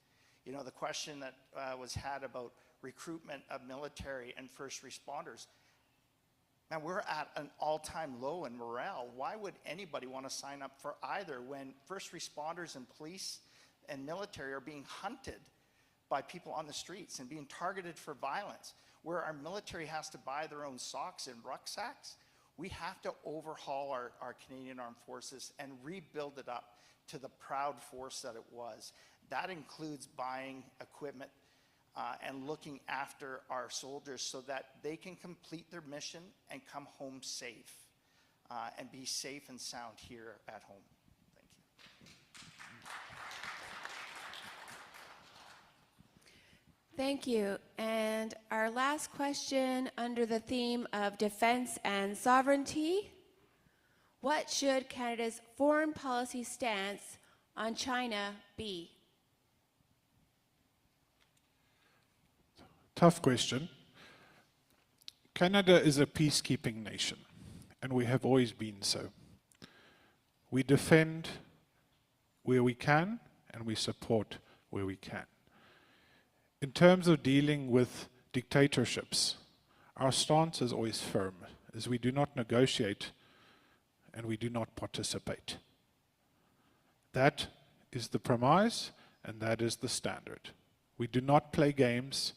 You know, the question that was had about recruitment of military and first responders, and we're at an all-time low in morale. Why would anybody want to sign up for either when first responders and police and military are being hunted by people on the streets and being targeted for violence, where our military has to buy their own socks and rucksacks? We have to overhaul our Canadian Armed Forces and rebuild it up to the proud force that it was. That includes buying equipment and looking after our soldiers so that they can complete their mission and come home safe. and be safe and sound here at home. Thank you. Thank you. And our last question under the theme of defense and sovereignty. What should Canada's foreign policy stance on China be? Tough question. Canada is a peacekeeping nation, and we have always been so. We defend where we can, and we support where we can. In terms of dealing with dictatorships, our stance is always firm, as we do not negotiate and we do not participate. That is the premise, and that is the standard. We do not play games.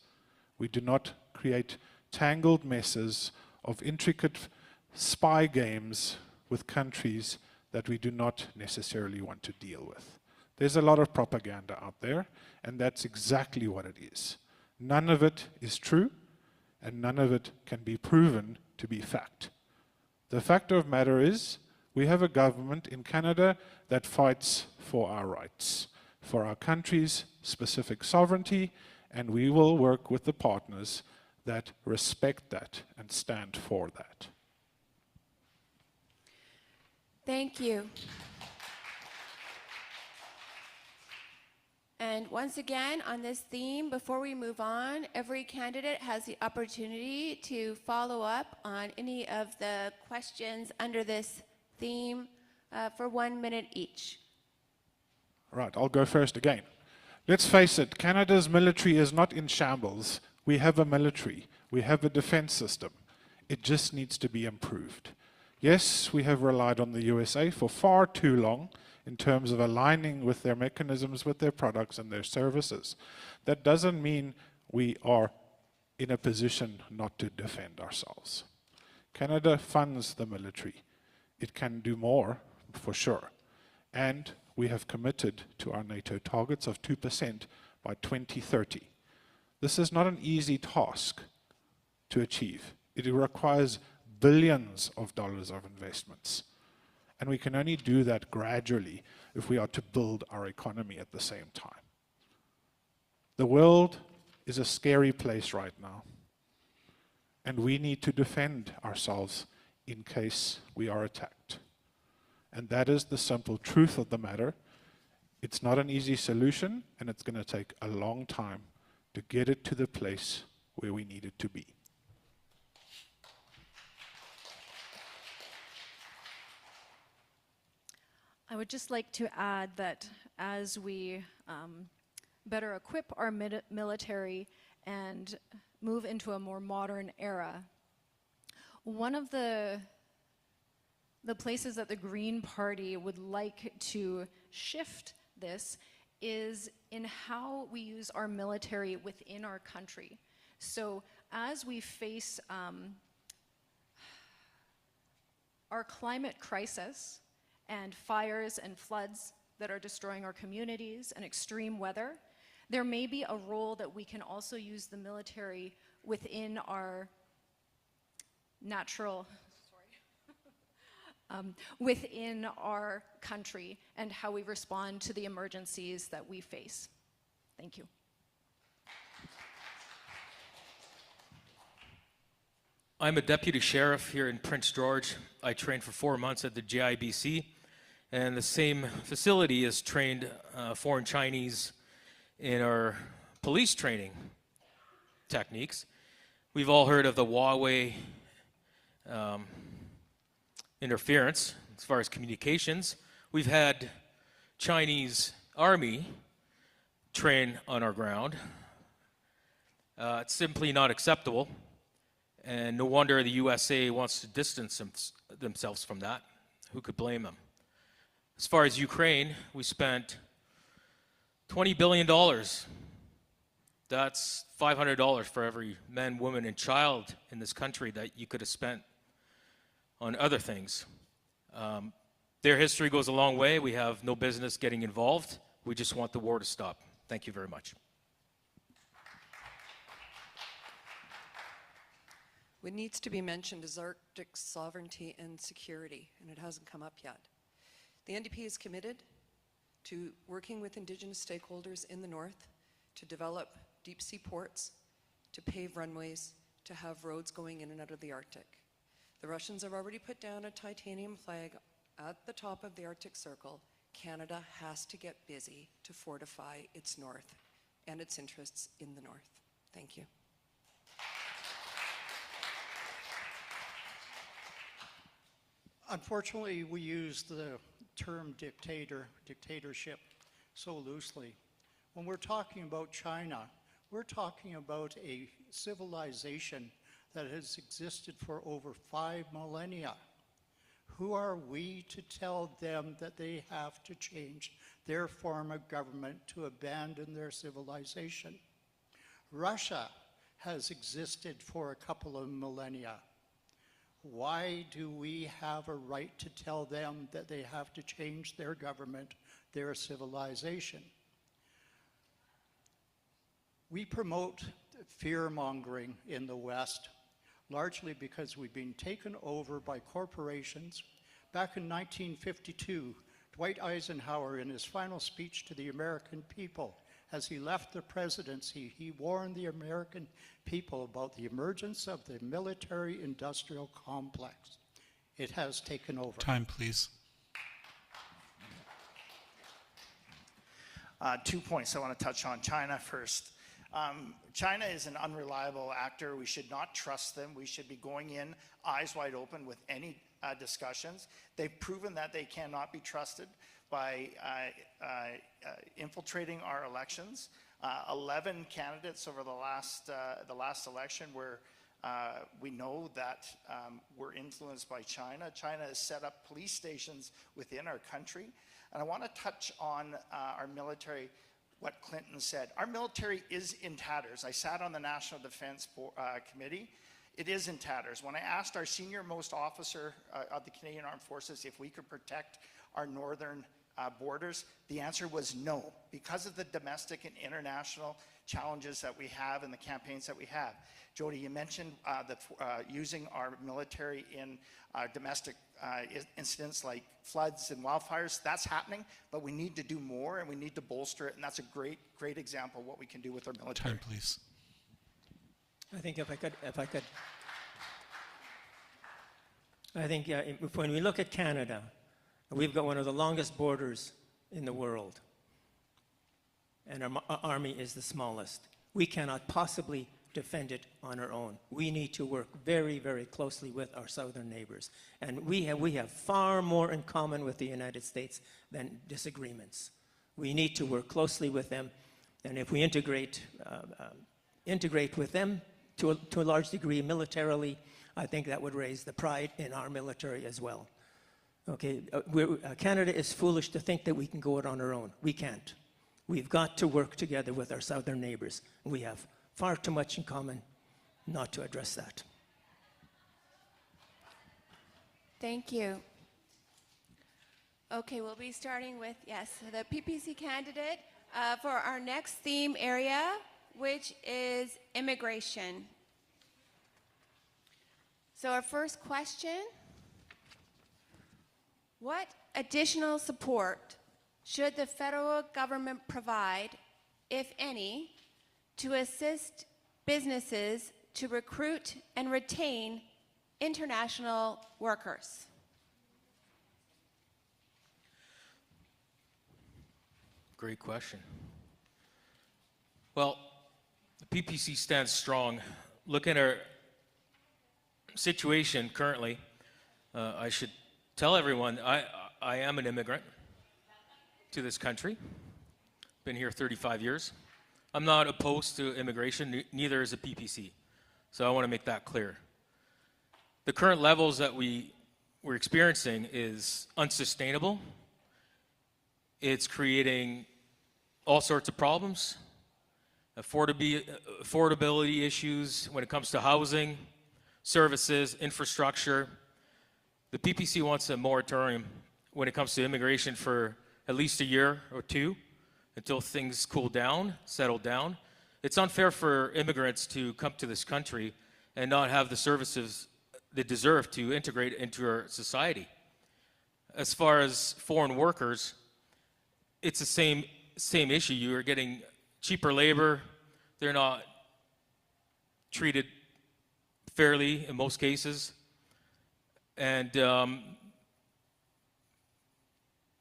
We do not create tangled messes of intricate spy games with countries that we do not necessarily want to deal with. There's a lot of propaganda out there, and that's exactly what it is. None of it is true, and none of it can be proven to be fact. The fact of the matter is, we have a government in Canada that fights for our rights, for our country's specific sovereignty, and we will work with the partners that respect that and stand for that. Thank you. And once again, on this theme, before we move on, every candidate has the opportunity to follow up on any of the questions under this theme for 1 minute each. Right, I'll go first again. Let's face it, Canada's military is not in shambles. We have a military. We have a defense system. It just needs to be improved. Yes, we have relied on the USA for far too long in terms of aligning with their mechanisms, with their products and their services. That doesn't mean we are in a position not to defend ourselves. Canada funds the military. It can do more, for sure. And we have committed to our NATO targets of 2% by 2030. This is not an easy task to achieve. It requires billions of dollars of investments. And we can only do that gradually if we are to build our economy at the same time. The world is a scary place right now. And we need to defend ourselves in case we are attacked. And that is the simple truth of the matter. It's not an easy solution, and it's going to take a long time to get it to the place where we need it to be. I would just like to add that as we better equip our military and move into a more modern era, one of the places that the Green Party would like to shift this is in how we use our military within our country. So as we face our climate crisis and fires and floods that are destroying our communities and extreme weather, there may be a role that we can also use the military within our within our country and how we respond to the emergencies that we face. Thank you. I'm a deputy sheriff here in Prince George. I trained for 4 months at the JIBC, and the same facility has trained foreign Chinese in our police training techniques. We've all heard of the Huawei interference as far as communications. We've had Chinese army train on our ground. It's simply not acceptable, and no wonder the USA wants to distance themselves from that. Who could blame them? As far as Ukraine, we spent $20 billion. That's $500 for every man, woman, and child in this country that you could have spent on other things. Their history goes a long way. We have no business getting involved. We just want the war to stop. Thank you very much. What needs to be mentioned is Arctic sovereignty and security, and it hasn't come up yet. The NDP is committed to working with Indigenous stakeholders in the north to develop deep sea ports, to pave runways, to have roads going in and out of the Arctic. The Russians have already put down a titanium flag at the top of the Arctic Circle. Canada has to get busy to fortify its north and its interests in the north. Thank you. Unfortunately, we use the term dictatorship so loosely. When we're talking about China, we're talking about a civilization that has existed for over 5 millennia. Who are we to tell them that they have to change their form of government to abandon their civilization? Russia has existed for a couple of millennia. Why do we have a right to tell them that they have to change their government, their civilization? We promote fear-mongering in the West, largely because we've been taken over by corporations. Back in 1952, Dwight Eisenhower, in his final speech to the American people, as he left the presidency, he warned the American people about the emergence of the military-industrial complex. It has taken over. Time, please. 2 points I want to touch on. China first. China is an unreliable actor. We should not trust them. We should be going in eyes wide open with any discussions. They've proven that they cannot be trusted by infiltrating our elections. 11 candidates over the last election where we know that we're influenced by China. China has set up police stations within our country. And I want to touch on our military, what Clinton said. Our military is in tatters. I sat on the National Defense Committee. It is in tatters. When I asked our senior-most officer of the Canadian Armed Forces if we could protect our northern borders, the answer was no, because of the domestic and international challenges that we have and the campaigns that we have. Jody, you mentioned using our military in domestic incidents like floods and wildfires. That's happening, but we need to do more and we need to bolster it, and that's a great example of what we can do with our military. Time, please. I think if when we look at Canada, we've got one of the longest borders in the world, and our army is the smallest. We cannot possibly defend it on our own. We need to work very, very closely with our southern neighbors, and we have far more in common with the United States than disagreements. We need to work closely with them, and if we integrate with them to a large degree militarily, I think that would raise the pride in our military as well. Okay, Canada is foolish to think that we can go it on our own. We can't. We've got to work together with our southern neighbors. We have far too much in common not to address that. Thank you. Okay, we'll be starting with, yes, the PPC candidate for our next theme area, which is immigration. So our first question: what additional support should the federal government provide, if any, to assist businesses to recruit and retain international workers? Great question. Well, the PPC stands strong. Look at our situation currently. I should tell everyone I am an immigrant to this country. Been here 35 years. I'm not opposed to immigration, neither is the PPC. So I want to make that clear. The current levels that we're experiencing is unsustainable. It's creating all sorts of problems, affordability issues when it comes to housing, services, infrastructure. The PPC wants a moratorium when it comes to immigration for at least a year or two until things cool down, settle down. It's unfair for immigrants to come to this country and not have the services they deserve to integrate into our society. As far as foreign workers, it's the same issue. You're getting cheaper labor. They're not treated fairly in most cases. And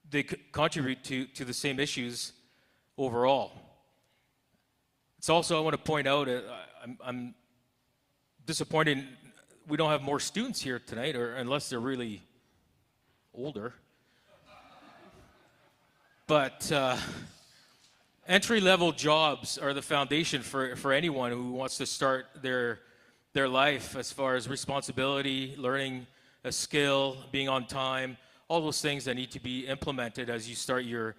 they contribute to the same issues overall. It's also, I want to point out, I'm disappointed we don't have more students here tonight, or unless they're really older. But entry-level jobs are the foundation for anyone who wants to start their life, as far as responsibility, learning a skill, being on time, all those things that need to be implemented as you start your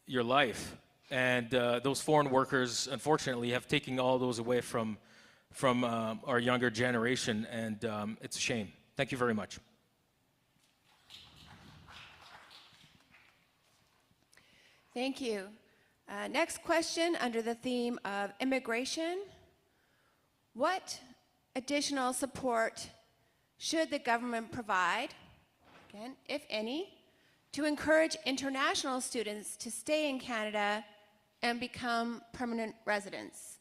life. And those foreign workers, unfortunately, have taken all those away from our younger generation, and it's a shame. Thank you very much. Thank you. Next question under the theme of immigration. What additional support should the government provide, again, if any, to encourage international students to stay in Canada and become permanent residents?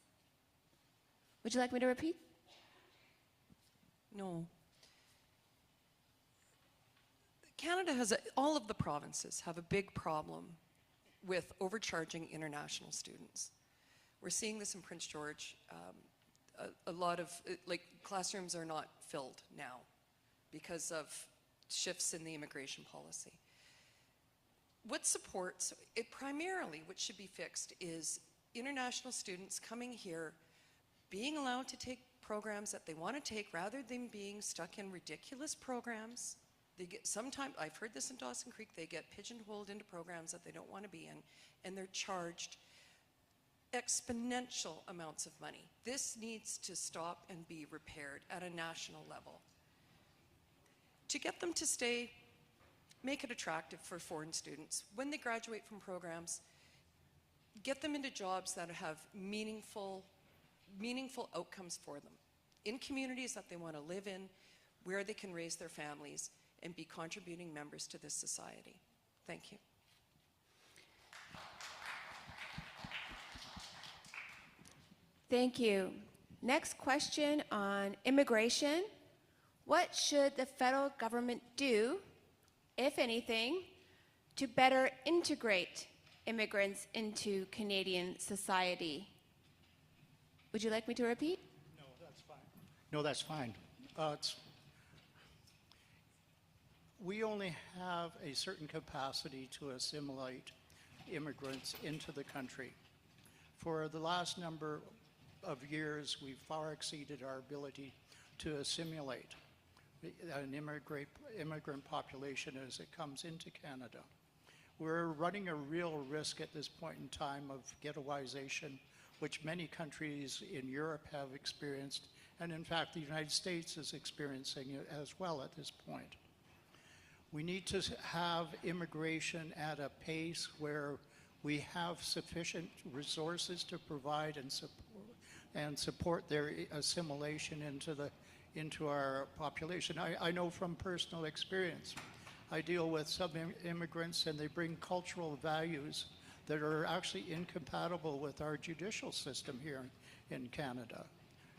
Would you like me to repeat? No. Canada has, all of the provinces have a big problem with overcharging international students. We're seeing this in Prince George. A lot of, like, classrooms are not filled now because of shifts in the immigration policy. What supports, it primarily, what should be fixed is international students coming here, being allowed to take programs that they want to take rather than being stuck in ridiculous programs. They get, sometimes, I've heard this in Dawson Creek, they get pigeonholed into programs that they don't want to be in, and they're charged exponential amounts of money. This needs to stop and be repaired at a national level. To get them to stay, make it attractive for foreign students. When they graduate from programs, get them into jobs that have meaningful outcomes for them in communities that they want to live in, where they can raise their families and be contributing members to this society. Thank you. Thank you. Next question on immigration. What should the federal government do, if anything, to better integrate immigrants into Canadian society? Would you like me to repeat? No, that's fine. No, that's fine. We only have a certain capacity to assimilate immigrants into the country. For the last number of years, we've far exceeded our ability to assimilate an immigrant population as it comes into Canada. We're running a real risk at this point in time of ghettoization, which many countries in Europe have experienced, and in fact the United States is experiencing it as well at this point. We need to have immigration at a pace where we have sufficient resources to provide and support their assimilation into our population. I know from personal experience. I deal with some immigrants, and they bring cultural values that are actually incompatible with our judicial system here in Canada.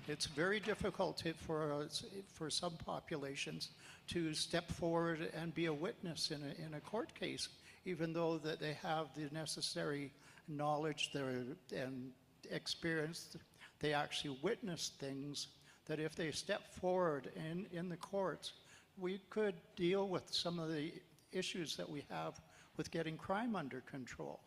It's very difficult for some populations to step forward and be a witness in a court case, even though that they have the necessary knowledge and experience. They actually witness things that if they step forward in the courts, we could deal with some of the issues that we have with getting crime under control.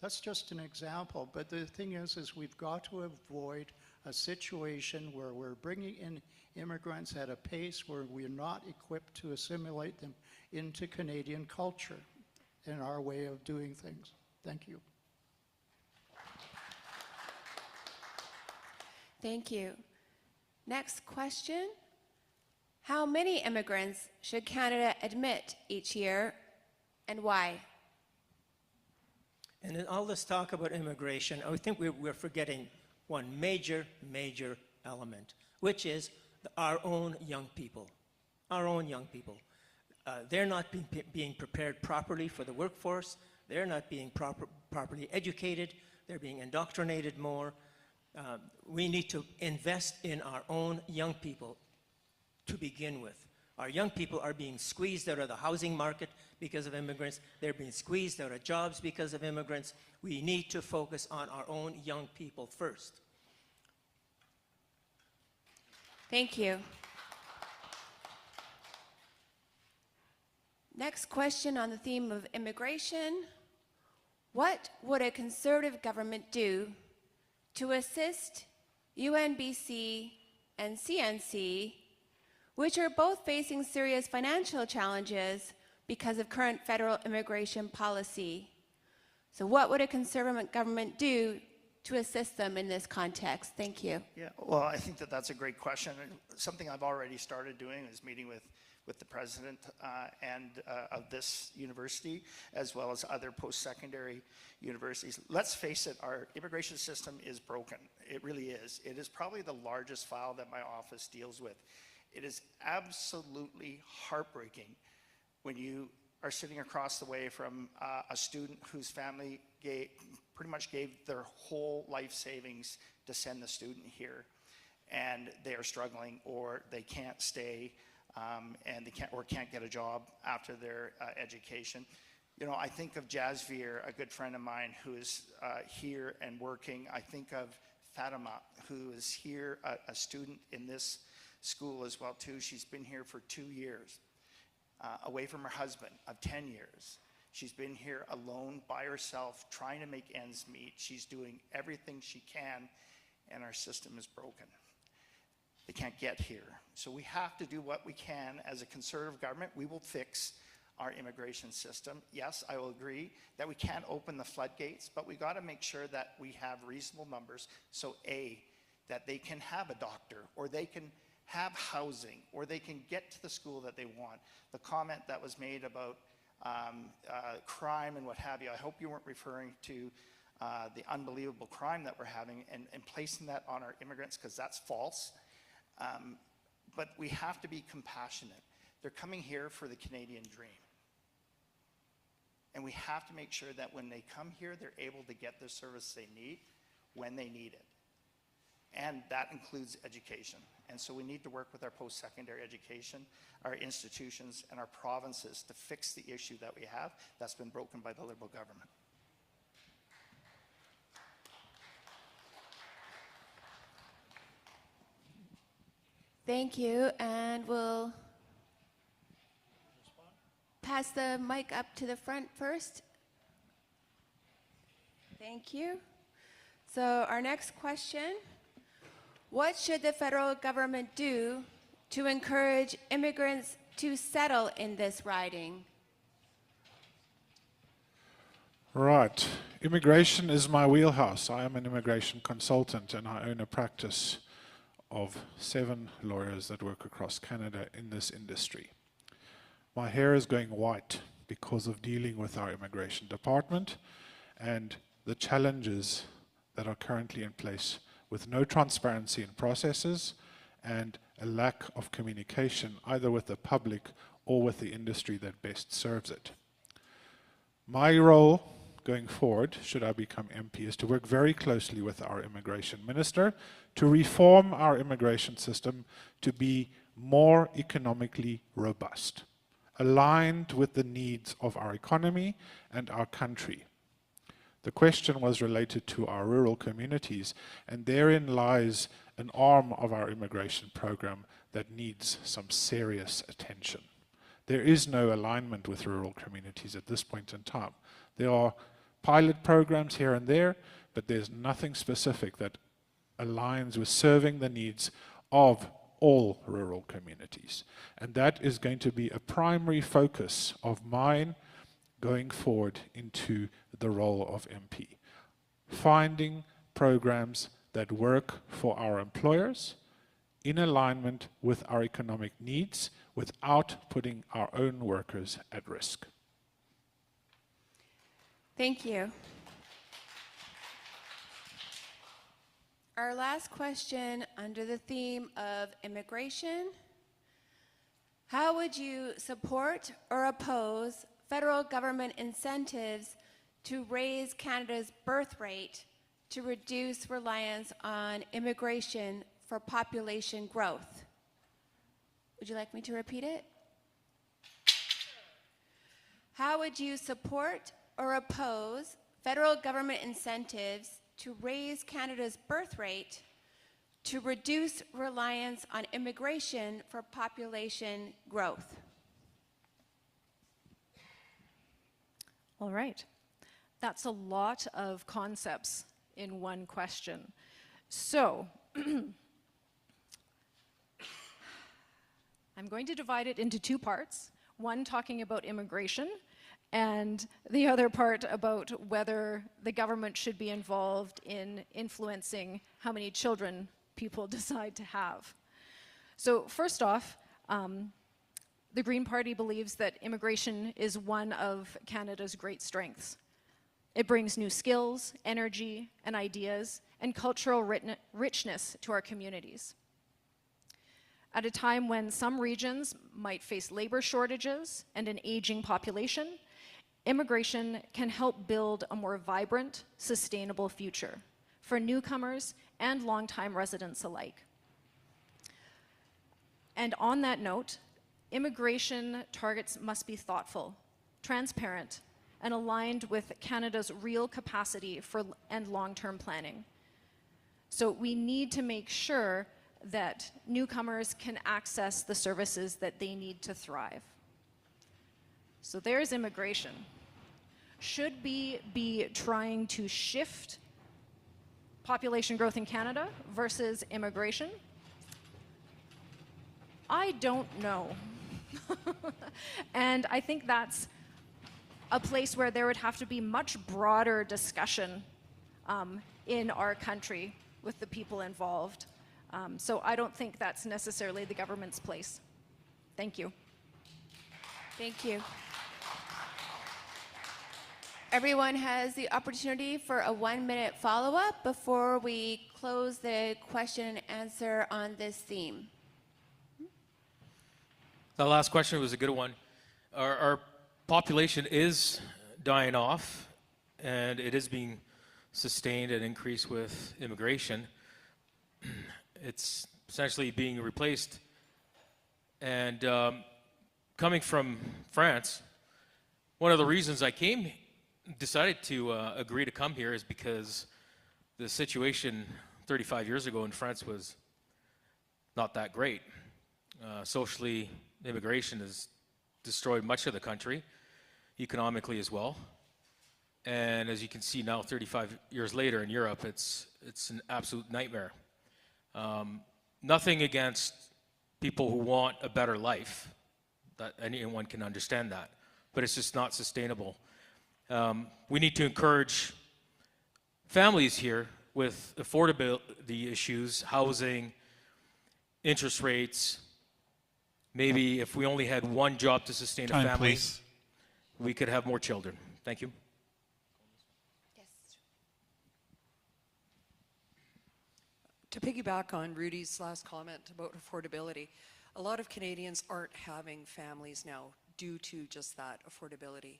That's just an example, but the thing is we've got to avoid a situation where we're bringing in immigrants at a pace where we're not equipped to assimilate them into Canadian culture and our way of doing things. Thank you. Thank you. Next question. How many immigrants should Canada admit each year, and why? And in all this talk about immigration, I think we're forgetting one major element, which is our own young people. Our own young people. They're not being prepared properly for the workforce. They're not being properly educated. They're being indoctrinated more. We need to invest in our own young people to begin with. Our young people are being squeezed out of the housing market because of immigrants. They're being squeezed out of jobs because of immigrants. We need to focus on our own young people first. Thank you. Next question on the theme of immigration. What would a conservative government do to assist UNBC and CNC, which are both facing serious financial challenges because of current federal immigration policy? So what would a conservative government do to assist them in this context? Thank you. Yeah, well, I think that that's a great question. And something I've already started doing is meeting with the president of this university, as well as other post-secondary universities. Let's face it, our immigration system is broken. It really is. It is probably the largest file that my office deals with. It is absolutely heartbreaking when you are sitting across the way from a student whose family pretty much gave their whole life savings to send the student here, and they are struggling, or they can't stay, and they can't get a job after their education. You know, I think of Jasveer, a good friend of mine who is here and working. I think of Fatima, who is here, a student in this school as well too. She's been here for 2 years, away from her husband of 10 years. She's been here alone by herself, trying to make ends meet. She's doing everything she can, and our system is broken. They can't get here. So we have to do what we can as a conservative government. We will fix our immigration system. Yes, I will agree that we can't open the floodgates, but we got to make sure that we have reasonable numbers. So that they can have a doctor, or they can have housing, or they can get to the school that they want. The comment that was made about crime and what have you, I hope you weren't referring to the unbelievable crime that we're having and placing that on our immigrants, because that's false. But we have to be compassionate. They're coming here for the Canadian dream. And we have to make sure that when they come here, they're able to get the service they need when they need it. And that includes education. And so we need to work with our post-secondary education, our institutions, and our provinces to fix the issue that we have that's been broken by the Liberal government. Thank you, and we'll pass the mic up to the front first. Thank you. So our next question: what should the federal government do to encourage immigrants to settle in this riding? Right. Immigration is my wheelhouse. I am an immigration consultant, and I own a practice of 7 lawyers that work across Canada in this industry. My hair is going white because of dealing with our immigration department and the challenges that are currently in place with no transparency in processes and a lack of communication either with the public or with the industry that best serves it. My role going forward, should I become MP, is to work very closely with our immigration minister to reform our immigration system to be more economically robust, aligned with the needs of our economy and our country. The question was related to our rural communities, and therein lies an arm of our immigration program that needs some serious attention. There is no alignment with rural communities at this point in time. There are pilot programs here and there, but there's nothing specific that aligns with serving the needs of all rural communities. And that is going to be a primary focus of mine going forward into the role of MP. Finding programs that work for our employers in alignment with our economic needs without putting our own workers at risk. Thank you. Our last question under the theme of immigration. How would you support or oppose federal government incentives to raise Canada's birth rate to reduce reliance on immigration for population growth? Would you like me to repeat it? How would you support or oppose federal government incentives to raise Canada's birth rate to reduce reliance on immigration for population growth? All right. That's a lot of concepts in one question. So, I'm going to divide it into two parts. One talking about immigration, and the other part about whether the government should be involved in influencing how many children people decide to have. So first off, the Green Party believes that immigration is one of Canada's great strengths. It brings new skills, energy, and ideas, and cultural richness to our communities. At a time when some regions might face labor shortages and an aging population, immigration can help build a more vibrant, sustainable future for newcomers and longtime residents alike. And on that note, immigration targets must be thoughtful, transparent, and aligned with Canada's real capacity for and long-term planning. So we need to make sure that newcomers can access the services that they need to thrive. So there's immigration. Should we be trying to shift population growth in Canada versus immigration? I don't know. And I think that's a place where there would have to be much broader discussion in our country with the people involved. So I don't think that's necessarily the government's place. Thank you. Thank you. Everyone has the opportunity for a 1-minute follow-up before we close the question and answer on this theme. The last question was a good one. Our population is dying off, and it is being sustained and increased with immigration. It's essentially being replaced. And coming from France, one of the reasons I decided to agree to come here is because the situation 35 years ago in France was not that great. Socially, immigration has destroyed much of the country, economically as well. And as you can see now, 35 years later in Europe, it's an absolute nightmare. Nothing against people who want a better life, that anyone can understand that, but it's just not sustainable. We need to encourage families here with affordability issues, housing, interest rates. Maybe if we only had one job to sustain a family, Please. we could have more children. Thank you. To piggyback on Rudy's last comment about affordability, a lot of Canadians aren't having families now due to just that affordability.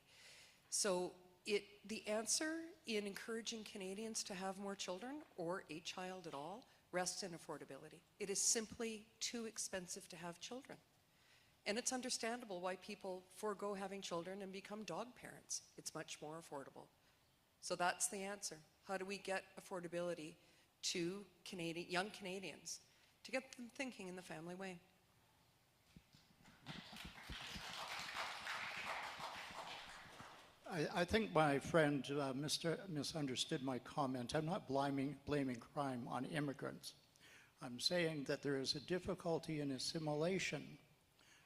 So the answer in encouraging Canadians to have more children or a child at all rests in affordability. It is simply too expensive to have children. And it's understandable why people forego having children and become dog parents. It's much more affordable. So that's the answer. How do we get affordability to young Canadians to get them thinking in the family way? I think my friend misunderstood my comment. I'm not blaming crime on immigrants. I'm saying that there is a difficulty in assimilation.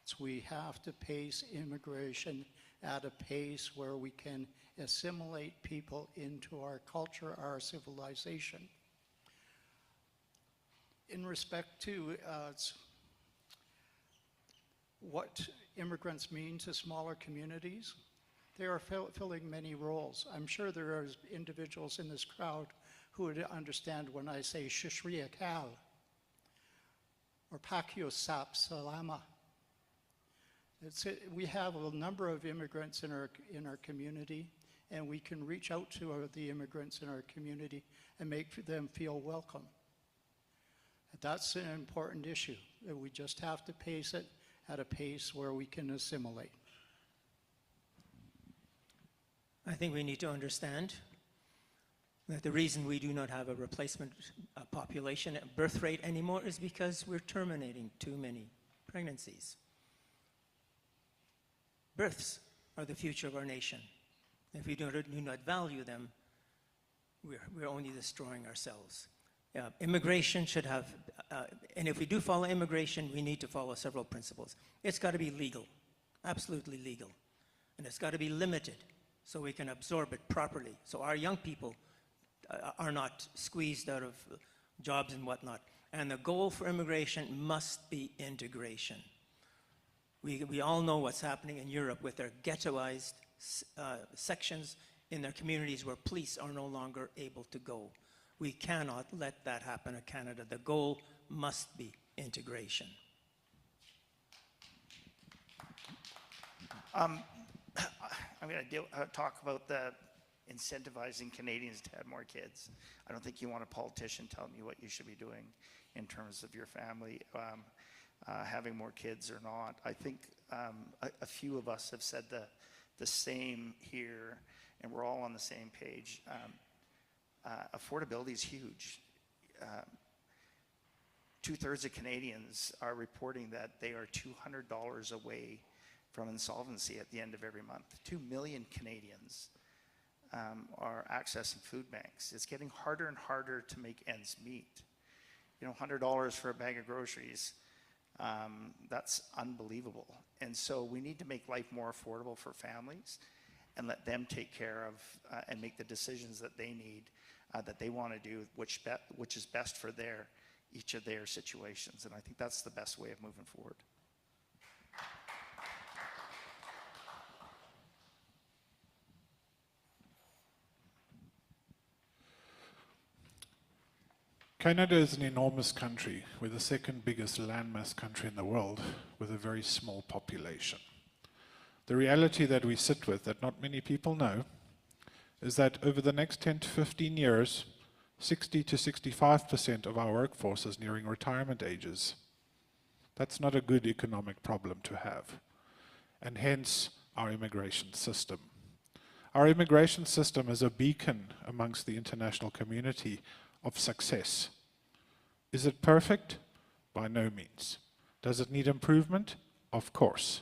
So we have to pace immigration at a pace where we can assimilate people into our culture, our civilization. In respect to what immigrants mean to smaller communities, they are filling many roles. I'm sure there are individuals in this crowd who would understand when I say Shishriya Kal or Pakio Sap Salama. We have a number of immigrants in our community, and we can reach out to the immigrants in our community and make them feel welcome. That's an important issue. We just have to pace it at a pace where we can assimilate. I think we need to understand that the reason we do not have a replacement population birth rate anymore is because we're terminating too many pregnancies. Births are the future of our nation. If we do not value them, we're only destroying ourselves. Immigration should have, and if we do follow immigration, we need to follow several principles. It's got to be legal, absolutely legal. And it's got to be limited so we can absorb it properly. So our young people are not squeezed out of jobs and whatnot. And the goal for immigration must be integration. We all know what's happening in Europe with their ghettoized sections in their communities where police are no longer able to go. We cannot let that happen in Canada. The goal must be integration. I'm going to talk about the incentivizing Canadians to have more kids. I don't think you want a politician telling you what you should be doing in terms of your family, having more kids or not. I think a few of us have said the same here, and we're all on the same page. Affordability is huge. 2/3 of Canadians are reporting that they are $200 away from insolvency at the end of every month. 2 million Canadians are accessing food banks. It's getting harder and harder to make ends meet. You know, $100 for a bag of groceries, that's unbelievable. And so we need to make life more affordable for families and let them take care of and make the decisions that they need, that they want to do, which is best for each of their situations. And I think that's the best way of moving forward. Canada is an enormous country. We're the second biggest landmass country in the world with a very small population. The reality that we sit with, that not many people know, is that over the next 10 to 15 years, 60 to 65% of our workforce is nearing retirement ages. That's not a good economic problem to have, and hence our immigration system. Our immigration system is a beacon amongst the international community of success. Is it perfect? By no means. Does it need improvement? Of course.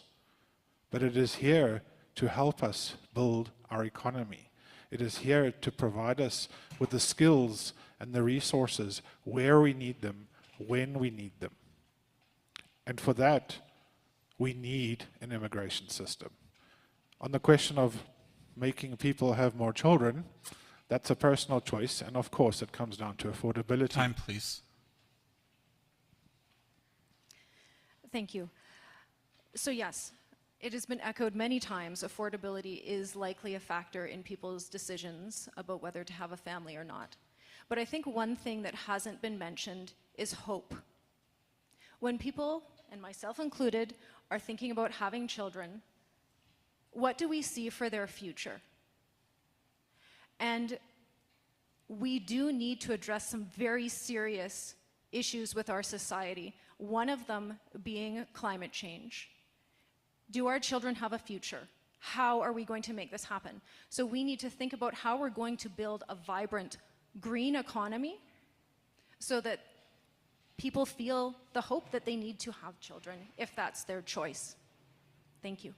But it is here to help us build our economy. It is here to provide us with the skills and the resources where we need them, when we need them. And for that, we need an immigration system. On the question of making people have more children, that's a personal choice, and of course it comes down to affordability. Time, please. Thank you. So yes, it has been echoed many times, affordability is likely a factor in people's decisions about whether to have a family or not. But I think one thing that hasn't been mentioned is hope. When people, and myself included, are thinking about having children, what do we see for their future? And we do need to address some very serious issues with our society, one of them being climate change. Do our children have a future? How are we going to make this happen? So we need to think about how we're going to build a vibrant green economy so that people feel the hope that they need to have children if that's their choice. Thank you.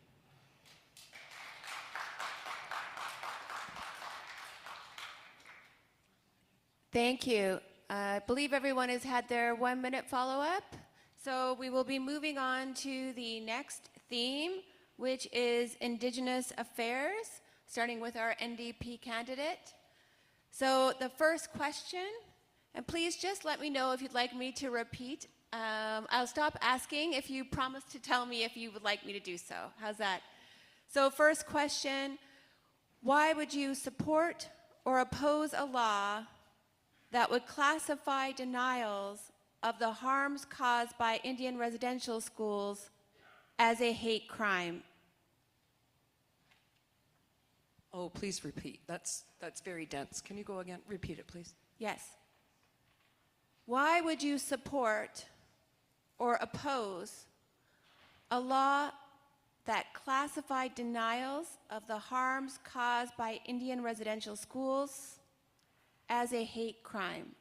Thank you. I believe everyone has had their 1-minute follow-up. So we will be moving on to the next theme, which is Indigenous Affairs, starting with our NDP candidate. So the first question, and please just let me know if you'd like me to repeat. I'll stop asking if you promise to tell me if you would like me to do so. How's that? So first question, why would you support or oppose a law that would classify denials of the harms caused by Indian residential schools as a hate crime? Oh, please repeat. That's very dense. Can you go again? Repeat it, please. Yes. Why would you support or oppose a law that classified denials of the harms caused by Indian residential schools as a hate crime?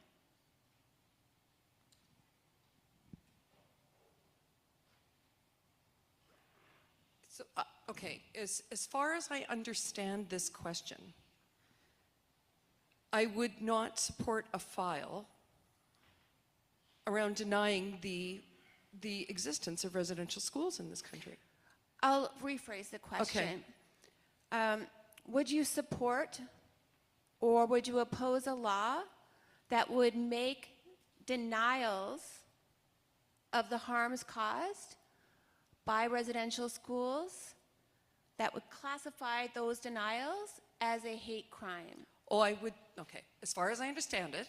So, okay, as far as I understand this question, I would not support a file around denying the existence of residential schools in this country. I'll rephrase the question. Would you support or would you oppose a law that would make denials of the harms caused by residential schools, that would classify those denials as a hate crime? Oh, I would, okay, as far as I understand it,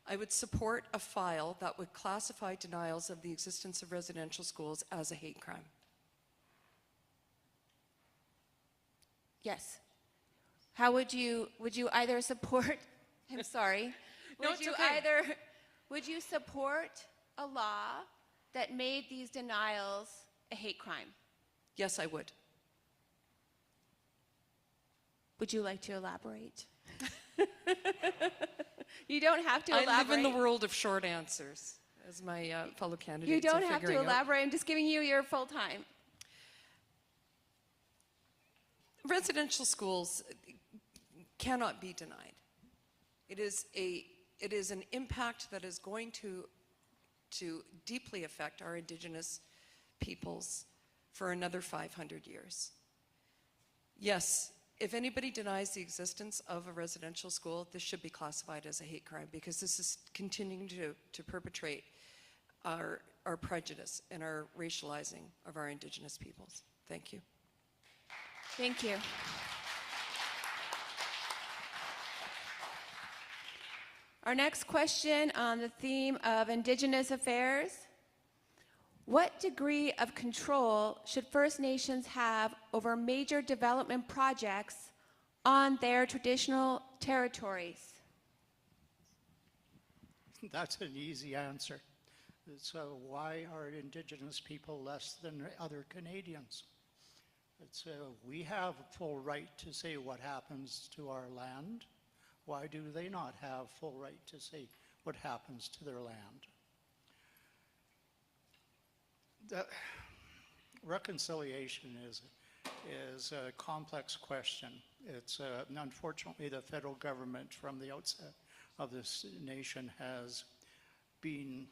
I would support a file that would classify denials of the existence of residential schools as a hate crime. Yes. How would you either support, I'm sorry, No, would it's you okay. would you support a law that made these denials a hate crime? Yes, I would. Would you like to elaborate? You don't have to I elaborate. live in the world of short answers, as my fellow candidates You don't are have to figuring out. elaborate. I'm just giving you your full time. Residential schools cannot be denied. It is an impact that is going to deeply affect our Indigenous peoples for another 500 years. Yes, if anybody denies the existence of a residential school, this should be classified as a hate crime, because this is continuing to perpetrate our prejudice and our racializing of our Indigenous peoples. Thank you. Thank you. Our next question on the theme of Indigenous affairs. What degree of control should First Nations have over major development projects on their traditional territories? That's an easy answer. So why are Indigenous people less than other Canadians? We have a full right to say what happens to our land. Why do they not have full right to say what happens to their land? The reconciliation is a complex question. It's unfortunately the federal government from the outset of this nation has been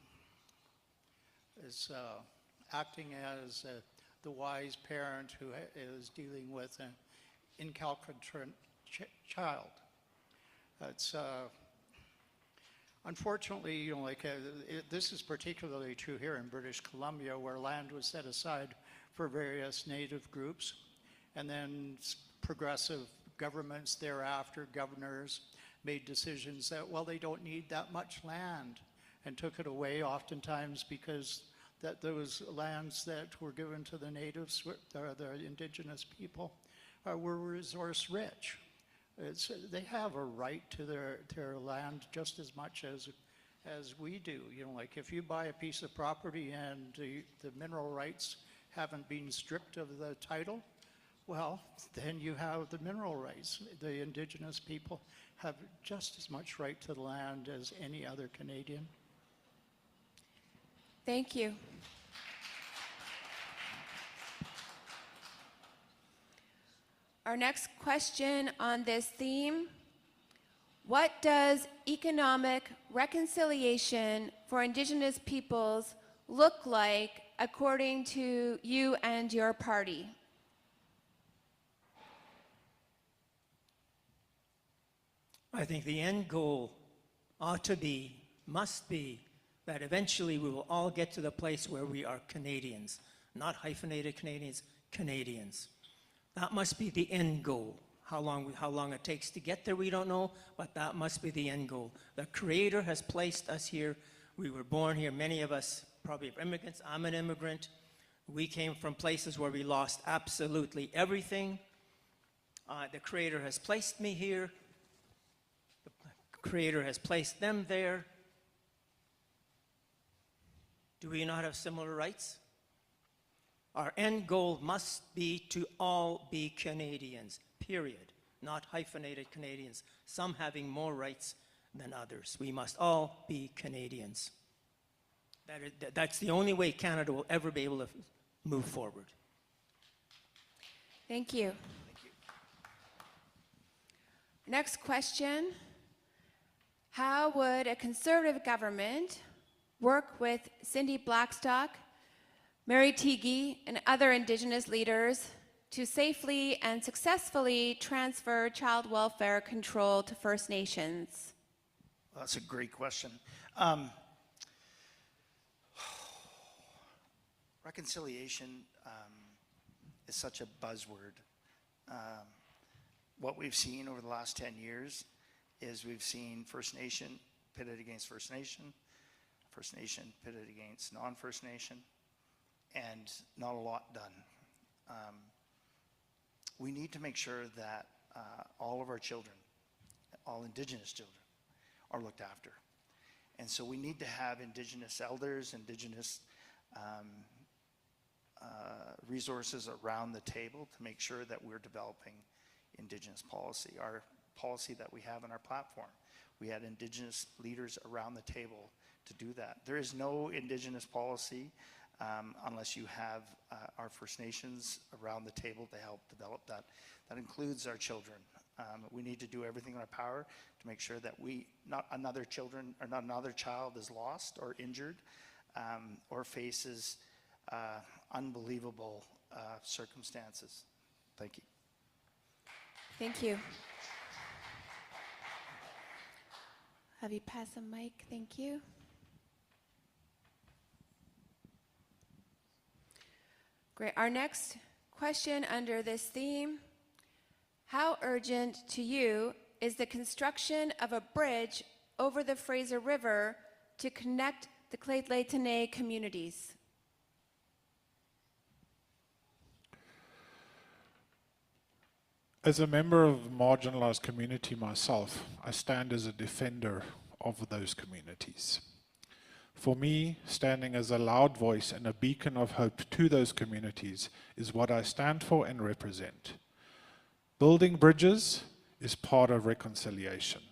acting as the wise parent who is dealing with an incalcitrant child. It's unfortunately, this is particularly true here in British Columbia, where land was set aside for various Native groups, and then progressive governments thereafter, governors, made decisions that, well, they don't need that much land, and took it away oftentimes because that those lands that were given to the natives, the Indigenous people, were resource rich. They have a right to their land just as much as we do. Like if you buy a piece of property and the mineral rights haven't been stripped of the title, well, then you have the mineral rights. The Indigenous people have just as much right to the land as any other Canadian. Thank you. Our next question on this theme: what does economic reconciliation for Indigenous peoples look like according to you and your party? I think the end goal ought to be, must be, that eventually we will all get to the place where we are Canadians, not hyphenated Canadians, Canadians. That must be the end goal. How long it takes to get there, we don't know, but that must be the end goal. The Creator has placed us here. We were born here, many of us probably are immigrants. I'm an immigrant. We came from places where we lost absolutely everything. The Creator has placed me here. The Creator has placed them there. Do we not have similar rights? Our end goal must be to all be Canadians, period. Not hyphenated Canadians, some having more rights than others. We must all be Canadians. That's the only way Canada will ever be able to move forward. Thank you. Next question. How would a Conservative government work with Cindy Blackstock, Mary Teague, and other Indigenous leaders to safely and successfully transfer child welfare control to First Nations? Well, that's a great question. Reconciliation is such a buzzword. What we've seen over the last 10 years is we've seen First Nation pitted against First Nation pitted against non-First Nation, and not a lot done. We need to make sure that all of our children, all Indigenous children, are looked after. And so we need to have Indigenous elders, Indigenous resources around the table to make sure that we're developing Indigenous policy. Our policy that we have in our platform, we had Indigenous leaders around the table to do that. There is no Indigenous policy unless you have our First Nations around the table to help develop that. That includes our children. We need to do everything in our power to make sure that not another child is lost or injured or faces unbelievable circumstances. Thank you. Thank you. Have you passed the mic? Thank you. Great. Our next question under this theme: how urgent to you is the construction of a bridge over the Fraser River to connect the Lheidli communities? As a member of a marginalized community myself, I stand as a defender of those communities. For me, standing as a loud voice and a beacon of hope to those communities is what I stand for and represent. Building bridges is part of reconciliation.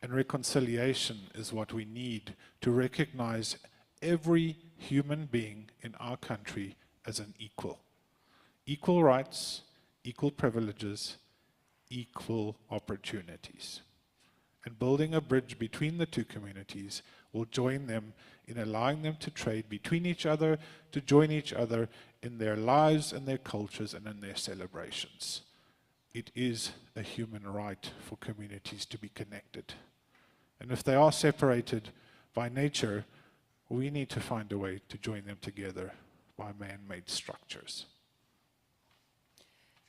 And reconciliation is what we need to recognize every human being in our country as an equal. Equal rights, equal privileges, equal opportunities. And building a bridge between the two communities will join them in allowing them to trade between each other, to join each other in their lives and their cultures and in their celebrations. It is a human right for communities to be connected. And if they are separated by nature, we need to find a way to join them together by man-made structures.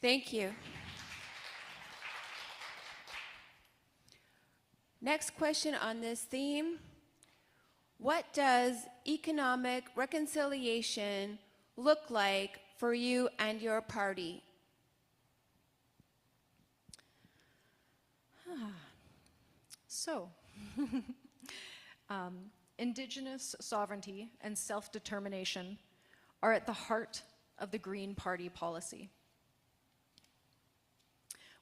Thank you. Next question on this theme: what does economic reconciliation look like for you and your party? So, Indigenous sovereignty and self-determination are at the heart of the Green Party policy.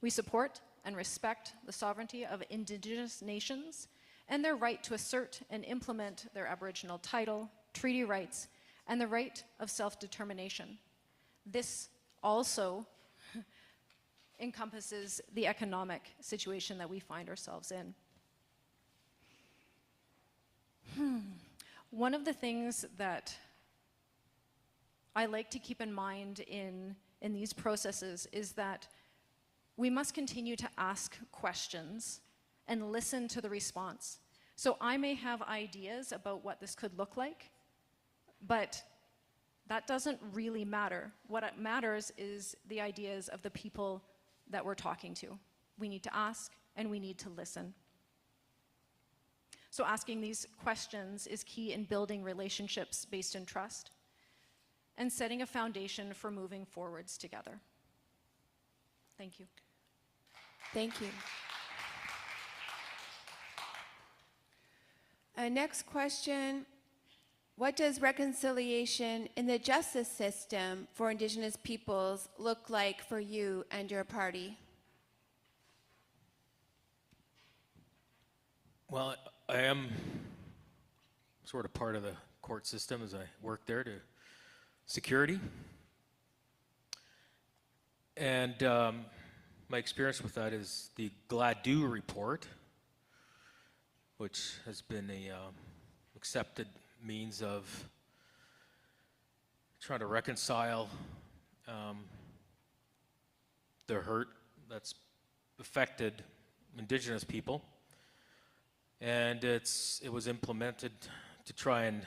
We support and respect the sovereignty of Indigenous nations and their right to assert and implement their Aboriginal title, treaty rights, and the right of self-determination. This also encompasses the economic situation that we find ourselves in. One of the things that I like to keep in mind in these processes is that we must continue to ask questions and listen to the response. So I may have ideas about what this could look like, but that doesn't really matter. What matters is the ideas of the people that we're talking to. We need to ask and we need to listen. So asking these questions is key in building relationships based in trust and setting a foundation for moving forwards together. Thank you. Thank you. Next question. What does reconciliation in the justice system for Indigenous peoples look like for you and your party? Well, I am sort of part of the court system as I work there to security. And my experience with that is the GLADU report, which has been a accepted means of trying to reconcile the hurt that's affected Indigenous people. And it was implemented to try and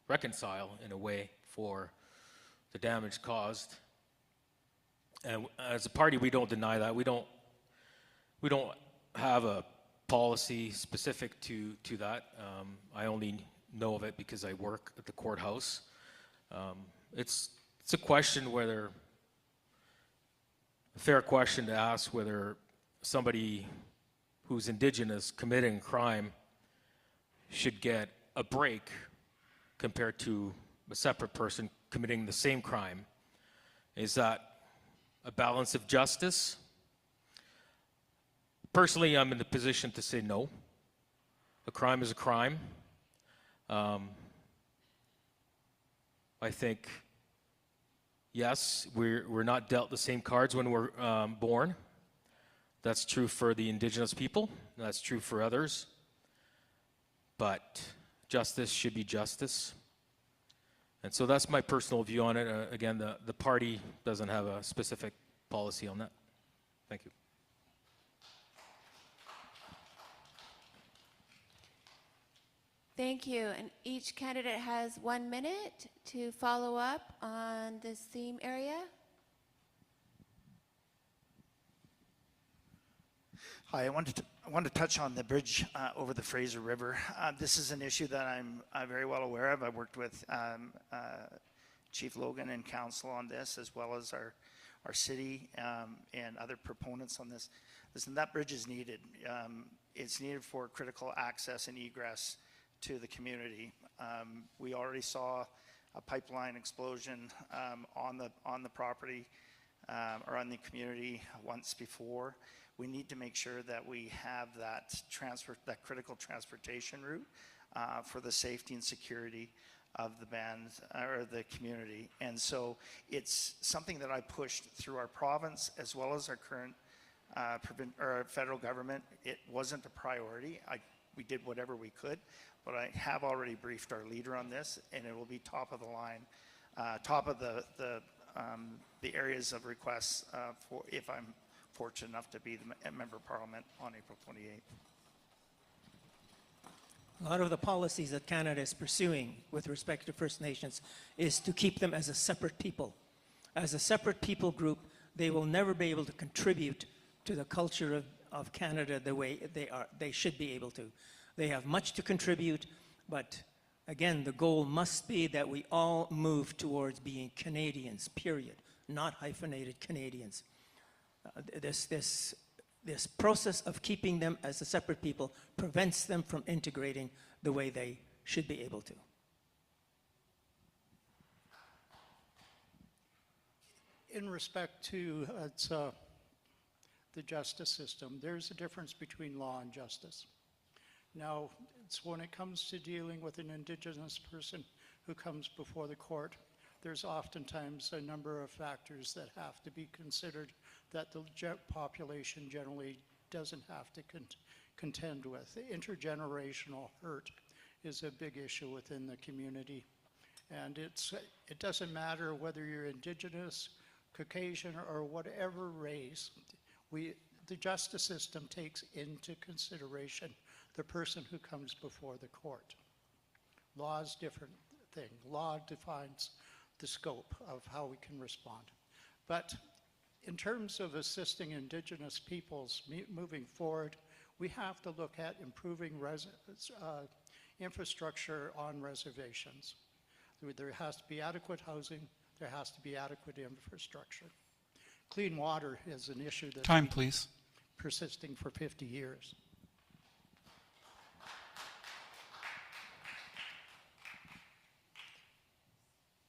reconcile in a way for the damage caused. And as a party, we don't deny that. We don't have a policy specific to that. I only know of it because I work at the courthouse. It's a question whether, a fair question to ask whether somebody who's Indigenous committing crime should get a break compared to a separate person committing the same crime. Is that a balance of justice? Personally, I'm in the position to say no. A crime is a crime. I think, yes, we're not dealt the same cards when we're born. That's true for the Indigenous people. That's true for others. But justice should be justice. And so that's my personal view on it. Again, the party doesn't have a specific policy on that. Thank you. Thank you. And each candidate has 1 minute to follow up on this theme area. Hi, I wanted to touch on the bridge over the Fraser River. This is an issue that I'm very well aware of. I worked with Chief Logan and council on this, as well as our city and other proponents on this. Listen, that bridge is needed. It's needed for critical access and egress to the community. We already saw a pipeline explosion on the property or on the community once before. We need to make sure that we have that critical transportation route for the safety and security of the band or the community. And so it's something that I pushed through our province as well as our current federal government. It wasn't a priority. We did whatever we could, but I have already briefed our leader on this, and it will be top of the line, top of the areas of requests for if I'm fortunate enough to be the member of parliament on April 28th. A lot of the policies that Canada is pursuing with respect to First Nations is to keep them as a separate people. As a separate people group, they will never be able to contribute to the culture of Canada the way they should be able to. They have much to contribute, but again, the goal must be that we all move towards being Canadians, period, not hyphenated Canadians. This process of keeping them as a separate people prevents them from integrating the way they should be able to. In respect to the justice system, there's a difference between law and justice. Now, it's when it comes to dealing with an Indigenous person who comes before the court, there's oftentimes a number of factors that have to be considered that the population generally doesn't have to contend with. Intergenerational hurt is a big issue within the community. And it doesn't matter whether you're Indigenous, Caucasian, or whatever race, the justice system takes into consideration the person who comes before the court. Law is a different thing. Law defines the scope of how we can respond. But in terms of assisting Indigenous peoples moving forward, we have to look at improving infrastructure on reservations. There has to be adequate housing, there has to be adequate infrastructure. Clean water is an issue that's Time, been please. persisting for 50 years.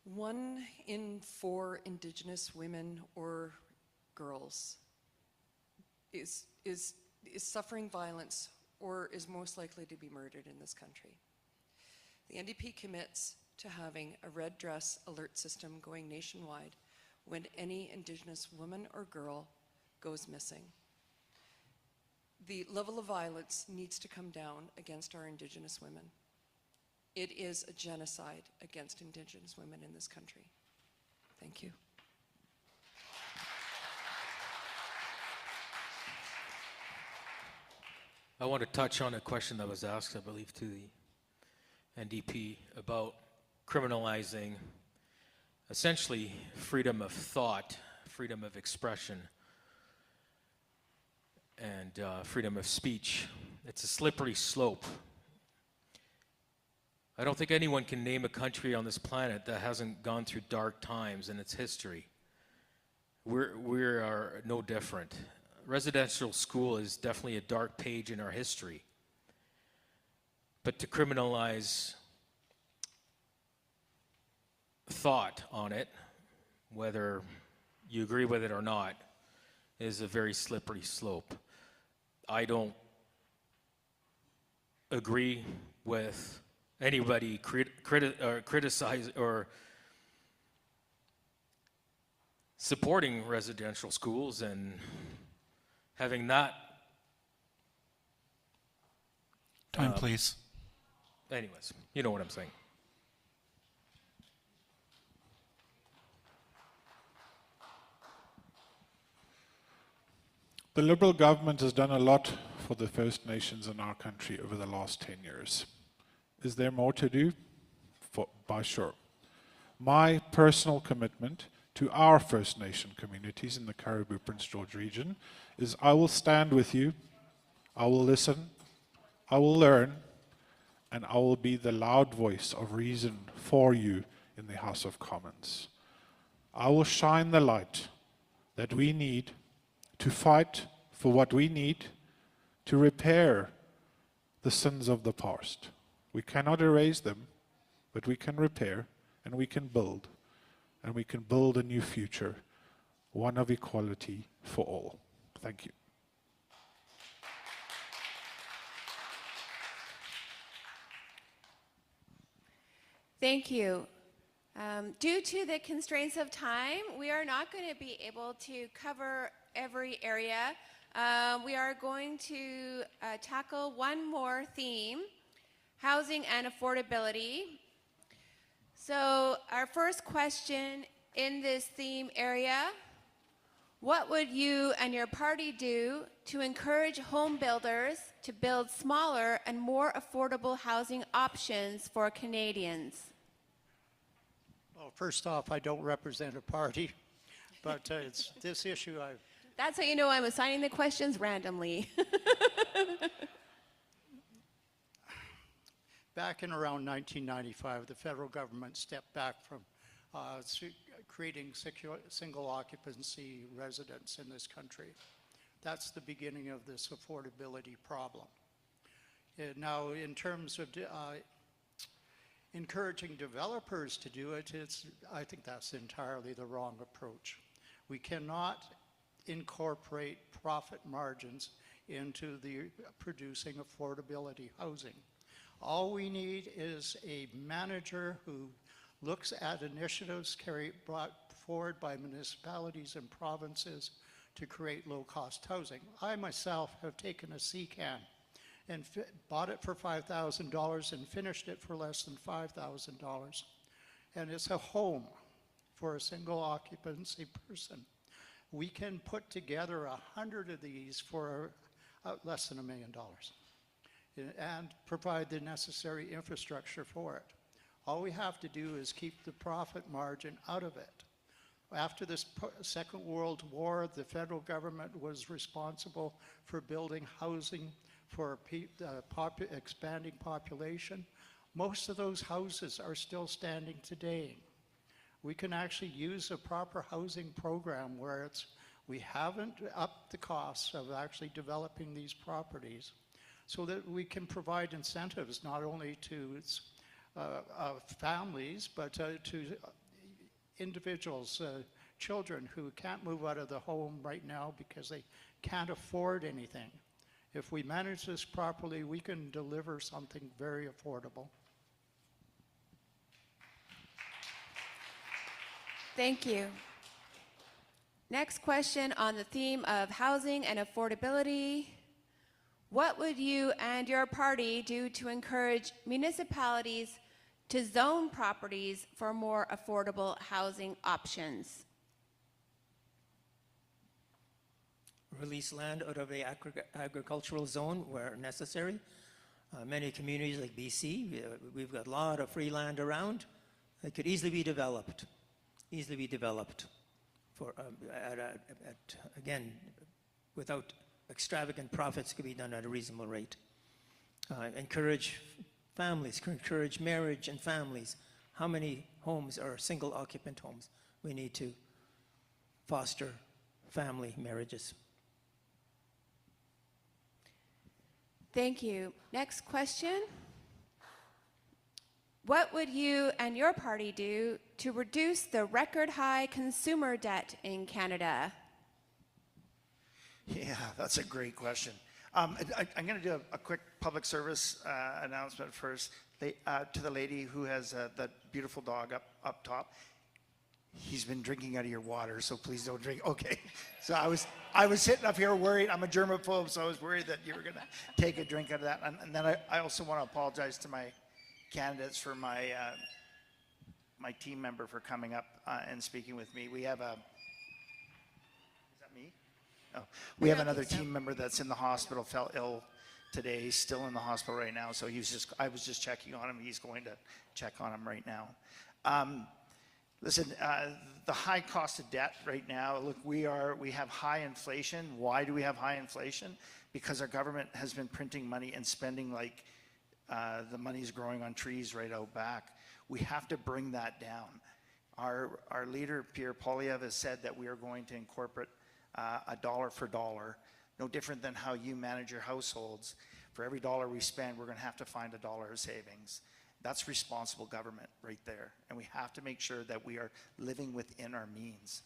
One in 4 Indigenous women or girls is suffering violence or is most likely to be murdered in this country. The NDP commits to having a red dress alert system going nationwide when any Indigenous woman or girl goes missing. The level of violence needs to come down against our Indigenous women. It is a genocide against Indigenous women in this country. Thank you. I want to touch on a question that was asked, I believe, to the NDP about criminalizing essentially freedom of thought, freedom of expression, and freedom of speech. It's a slippery slope. I don't think anyone can name a country on this planet that hasn't gone through dark times in its history. We are no different. Residential school is definitely a dark page in our history. But to criminalize thought on it, whether you agree with it or not, is a very slippery slope. I don't agree with anybody criticize or supporting residential schools and having that. Time, please. Anyways, you know what I'm saying. The Liberal government has done a lot for the First Nations in our country over the last 10 years. Is there more to do? By sure. My personal commitment to our First Nation communities in the Cariboo-Prince George region is I will stand with you, I will listen, I will learn, and I will be the loud voice of reason for you in the House of Commons. I will shine the light that we need to fight for what we need to repair the sins of the past. We cannot erase them, but we can repair and we can build. And we can build a new future, one of equality for all. Thank you. Thank you. Due to the constraints of time, we are not going to be able to cover every area. We are going to tackle one more theme, housing and affordability. So our first question in this theme area, what would you and your party do to encourage home builders to build smaller and more affordable housing options for Canadians? Well, first off, I don't represent a party, but it's this issue I've... That's how you know I'm assigning the questions randomly. Back in around 1995, the federal government stepped back from creating single occupancy residence in this country. That's the beginning of this affordability problem. Now, in terms of encouraging developers to do it, I think that's entirely the wrong approach. We cannot incorporate profit margins into the producing affordability housing. All we need is a manager who looks at initiatives brought forward by municipalities and provinces to create low-cost housing. I myself have taken a CCAN and bought it for $5,000 and finished it for less than $5,000. And it's a home for a single occupancy person. We can put together 100 of these for less than $1 million and provide the necessary infrastructure for it. All we have to do is keep the profit margin out of it. After the Second World War, the federal government was responsible for building housing for expanding population. Most of those houses are still standing today. We can actually use a proper housing program where we haven't upped the costs of actually developing these properties so that we can provide incentives not only to families, but to individuals, children who can't move out of the home right now because they can't afford anything. If we manage this properly, we can deliver something very affordable. Thank you. Next question on the theme of housing and affordability. What would you and your party do to encourage municipalities to zone properties for more affordable housing options? Release land out of the agricultural zone where necessary. Many communities like BC, we've got a lot of free land around that could easily be developed for, again, without extravagant profits, could be done at a reasonable rate. Encourage families, encourage marriage and families. How many homes are single occupant homes? We need to foster family marriages. Thank you. Next question. What would you and your party do to reduce the record high consumer debt in Canada? Yeah, that's a great question. I'm going to do a quick public service announcement first to the lady who has that beautiful dog up top. He's been drinking out of your water, so please don't drink. Okay. So I was sitting up here worried. I'm a germaphobe, so I was worried that you were going to take a drink out of that. And then I also want to apologize to my candidates for my my team member for coming up and speaking with me. We have a... Is that me? Oh, we have another team member that's in the hospital, fell ill today. He's still in the hospital right now. So I was just checking on him. He's going to check on him right now. Listen, the high cost of debt right now, look, we have high inflation. Why do we have high inflation? Because our government has been printing money and spending like the money's growing on trees right out back. We have to bring that down. Our leader, Pierre Poilievre, has said that we are going to incorporate a dollar for dollar, no different than how you manage your households. For every dollar we spend, we're going to have to find $1 of savings. That's responsible government right there. And we have to make sure that we are living within our means.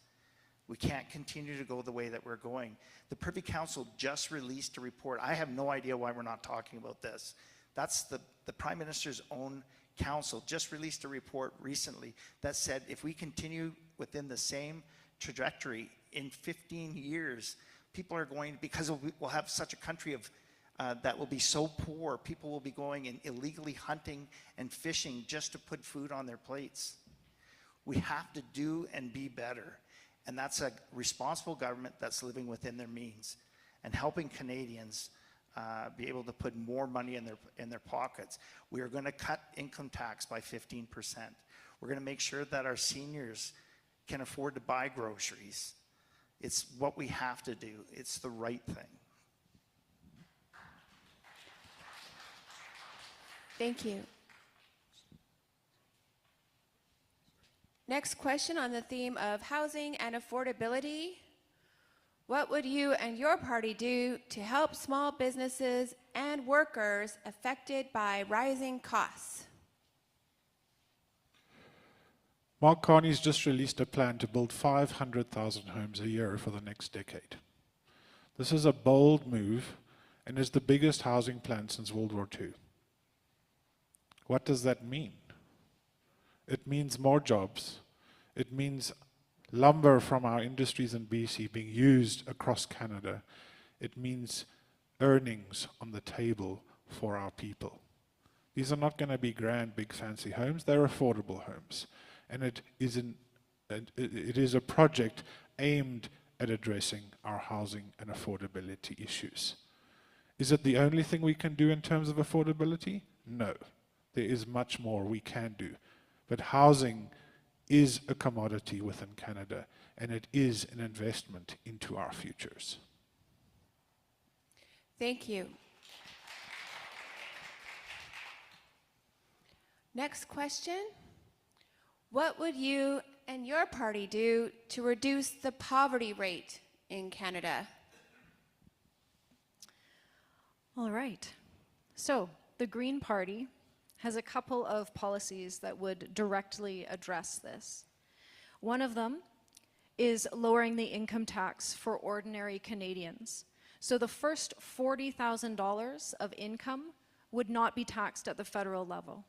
We can't continue to go the way that we're going. The Privy Council just released a report. I have no idea why we're not talking about this. That's the Prime Minister's own council just released a report recently that said if we continue within the same trajectory in 15 years, people are going, because we'll have such a country of that will be so poor, people will be going and illegally hunting and fishing just to put food on their plates. We have to do and be better. And that's a responsible government that's living within their means and helping Canadians be able to put more money in their pockets. We are going to cut income tax by 15%. We're going to make sure that our seniors can afford to buy groceries. It's what we have to do. It's the right thing. Thank you. Next question on the theme of housing and affordability. What would you and your party do to help small businesses and workers affected by rising costs? Mark Carney's just released a plan to build 500,000 homes a year for the next decade. This is a bold move and is the biggest housing plan since World War II. What does that mean? It means more jobs. It means lumber from our industries in BC being used across Canada. It means earnings on the table for our people. These are not going to be grand, big, fancy homes. They're affordable homes. And it is a project aimed at addressing our housing and affordability issues. Is it the only thing we can do in terms of affordability? No. There is much more we can do. But housing is a commodity within Canada, and it is an investment into our futures. Thank you. Next question. What would you and your party do to reduce the poverty rate in Canada? All right. So the Green Party has a couple of policies that would directly address this. One of them is lowering the income tax for ordinary Canadians. So the first $40,000 of income would not be taxed at the federal level.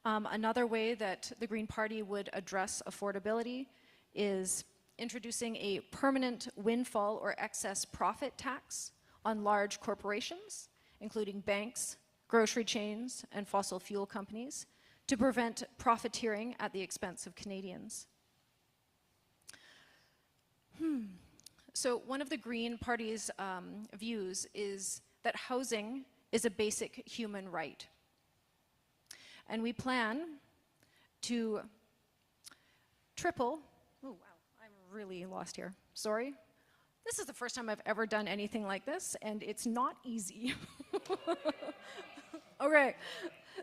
Another way that the Green Party would address affordability is introducing a permanent windfall or excess profit tax on large corporations, including banks, grocery chains, and fossil fuel companies, to prevent profiteering at the expense of Canadians. So one of the Green Party's views is that housing is a basic human right. And we plan to triple, oh wow, I'm really lost here, sorry. This is the first time I've ever done anything like this, and it's not easy. Okay,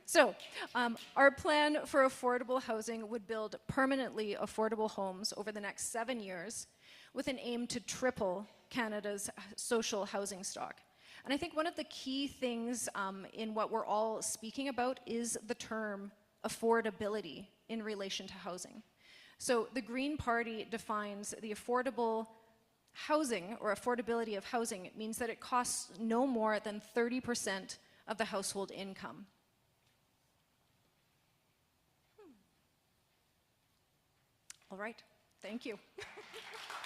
so our plan for affordable housing would build permanently affordable homes over the next 7 years with an aim to triple Canada's social housing stock. And I think one of the key things in what we're all speaking about is the term affordability in relation to housing. So the Green Party defines the affordable housing or affordability of housing. It means that it costs no more than 30% of the household income. All right, thank you.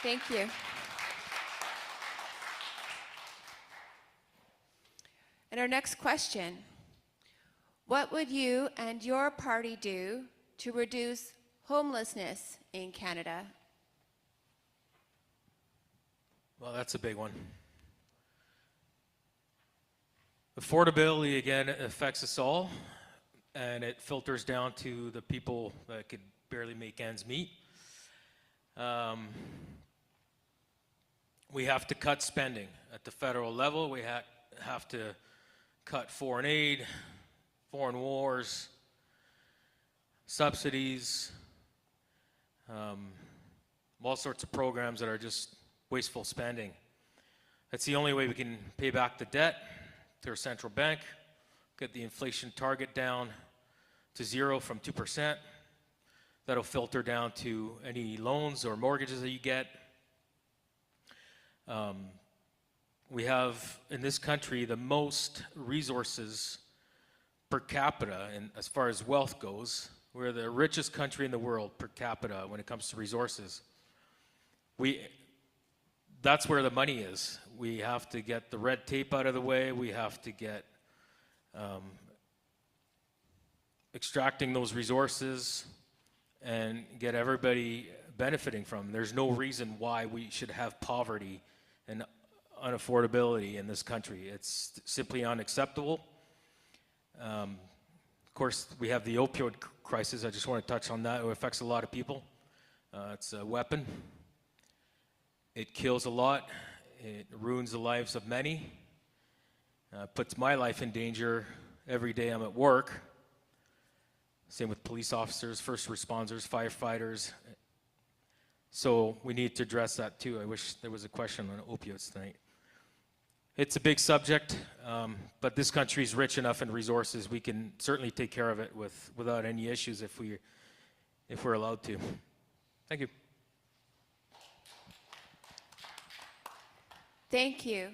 Thank you. And our next question. What would you and your party do to reduce homelessness in Canada? Well, that's a big one. Affordability, again, affects us all, and it filters down to the people that could barely make ends meet. We have to cut spending at the federal level. We have to cut foreign aid, foreign wars, subsidies, all sorts of programs that are just wasteful spending. That's the only way we can pay back the debt to our central bank, get the inflation target down to 0 from 2%. That'll filter down to any loans or mortgages that you get. We have, in this country, the most resources per capita, and as far as wealth goes, we're the richest country in the world per capita when it comes to resources. That's where the money is. We have to get the red tape out of the way. We have to get extracting those resources and get everybody benefiting from them. There's no reason why we should have poverty and unaffordability in this country. It's simply unacceptable. Of course, we have the opioid crisis. I just want to touch on that. It affects a lot of people. It's a weapon. It kills a lot. It ruins the lives of many. Puts my life in danger every day I'm at work. Same with police officers, first responders, firefighters. So we need to address that too. I wish there was a question on opioids tonight. It's a big subject, but this country is rich enough in resources. We can certainly take care of it without any issues if we're allowed to. Thank you. Thank you.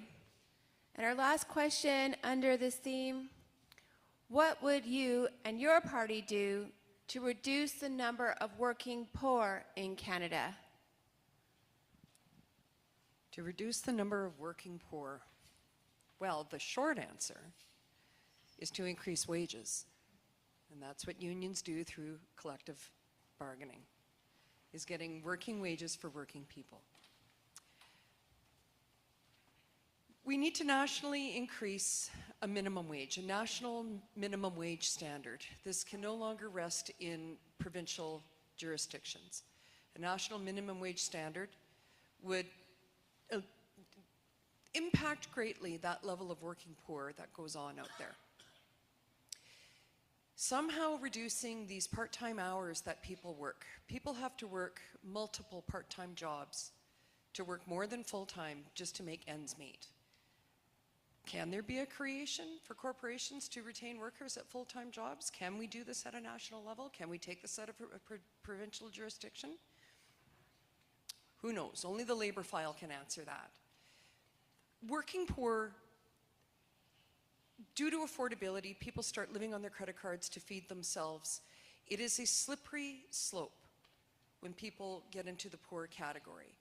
And our last question under this theme, what would you and your party do to reduce the number of working poor in Canada? To reduce the number of working poor, well, the short answer is to increase wages. And that's what unions do through collective bargaining, is getting working wages for working people. We need to nationally increase a minimum wage, a national minimum wage standard. This can no longer rest in provincial jurisdictions. A national minimum wage standard would impact greatly that level of working poor that goes on out there. Somehow reducing these part-time hours that people work. People have to work multiple part-time jobs to work more than full-time just to make ends meet. Can there be a creation for corporations to retain workers at full-time jobs? Can we do this at a national level? Can we take this out of a provincial jurisdiction? Who knows? Only the labor file can answer that. Working poor, due to affordability, people start living on their credit cards to feed themselves. It is a slippery slope when people get into the poor category.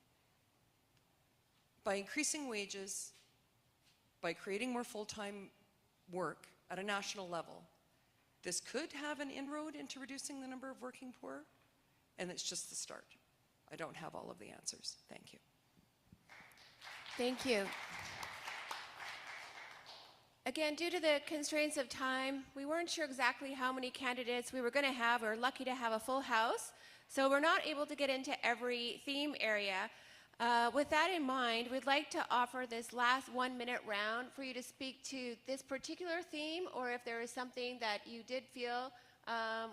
By increasing wages, by creating more full-time work at a national level, this could have an inroad into reducing the number of working poor, and it's just the start. I don't have all of the answers. Thank you. Thank you. Again, due to the constraints of time, we weren't sure exactly how many candidates we were going to have. We're lucky to have a full house, so we're not able to get into every theme area. With that in mind, we'd like to offer this last 1-minute round for you to speak to this particular theme, or if there is something that you did feel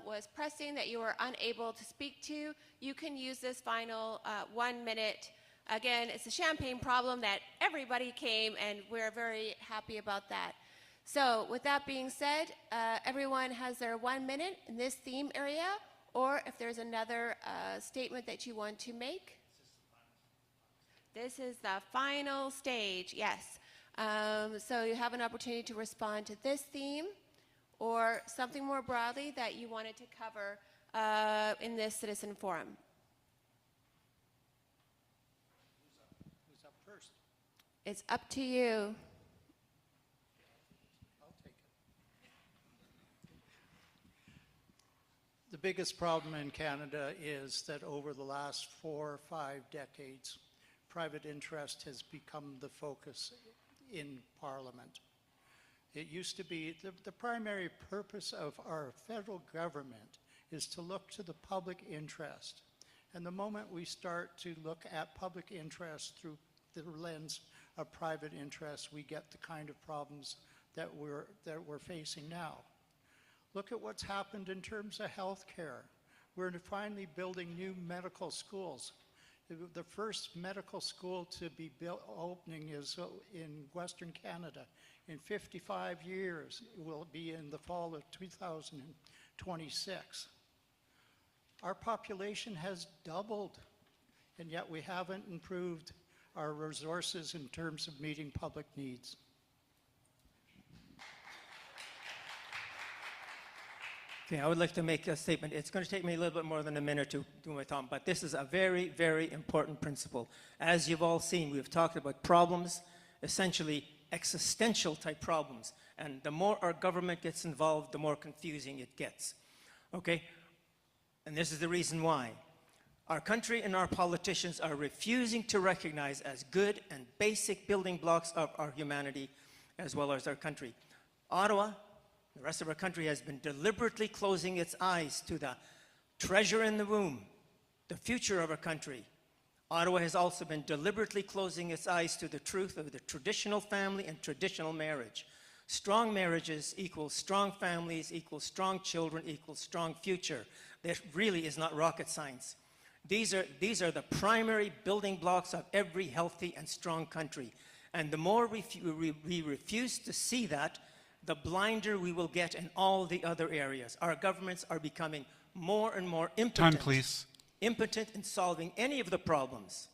was pressing that you were unable to speak to, you can use this final 1 minute. Again, it's a champagne problem that everybody came, and we're very happy about that. So with that being said, everyone has their 1 minute in this theme area, or if there's another statement that you want to make. This is the final stage, yes. So you have an opportunity to respond to this theme or something more broadly that you wanted to cover in this citizen forum. Who's up first? It's up to you. I'll take it. The biggest problem in Canada is that over the last 4 or 5 decades, private interest has become the focus in Parliament. It used to be the primary purpose of our federal government is to look to the public interest. And the moment we start to look at public interest through the lens of private interest, we get the kind of problems that we're facing now. Look at what's happened in terms of health care. We're finally building new medical schools. The first medical school to be opening is in Western Canada. In 55 years, it will be in the fall of 2026. Our population has doubled, and yet we haven't improved our resources in terms of meeting public needs. Okay, I would like to make a statement. It's going to take me a little bit more than a minute to do my thought, but this is a very, very important principle. As you've all seen, we've talked about problems, essentially existential type problems. And the more our government gets involved, the more confusing it gets. Okay? And this is the reason why. Our country and our politicians are refusing to recognize as good and basic building blocks of our humanity as well as our country. Ottawa, the rest of our country, has been deliberately closing its eyes to the treasure in the room, the future of our country. Ottawa has also been deliberately closing its eyes to the truth of the traditional family and traditional marriage. Strong marriages equals strong families, equals strong children, equals strong future. That really is not rocket science. These are the primary building blocks of every healthy and strong country. And the more we refuse to see that, the blinder we will get in all the other areas. Our governments are becoming more and more impotent. Time, please. Impotent in solving any of the problems.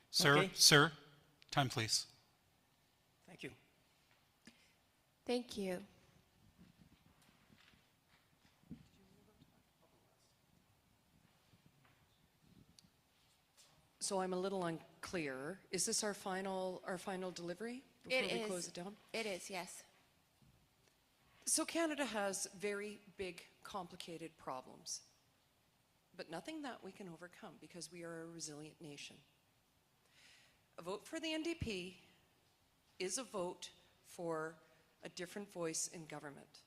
Sir, Okay? sir, time, please. Thank you. Thank you. So I'm a little unclear. Is this our final delivery before we close it down? It is, yes. So Canada has very big, complicated problems, but nothing that we can overcome because we are a resilient nation. A vote for the NDP is a vote for a different voice in government.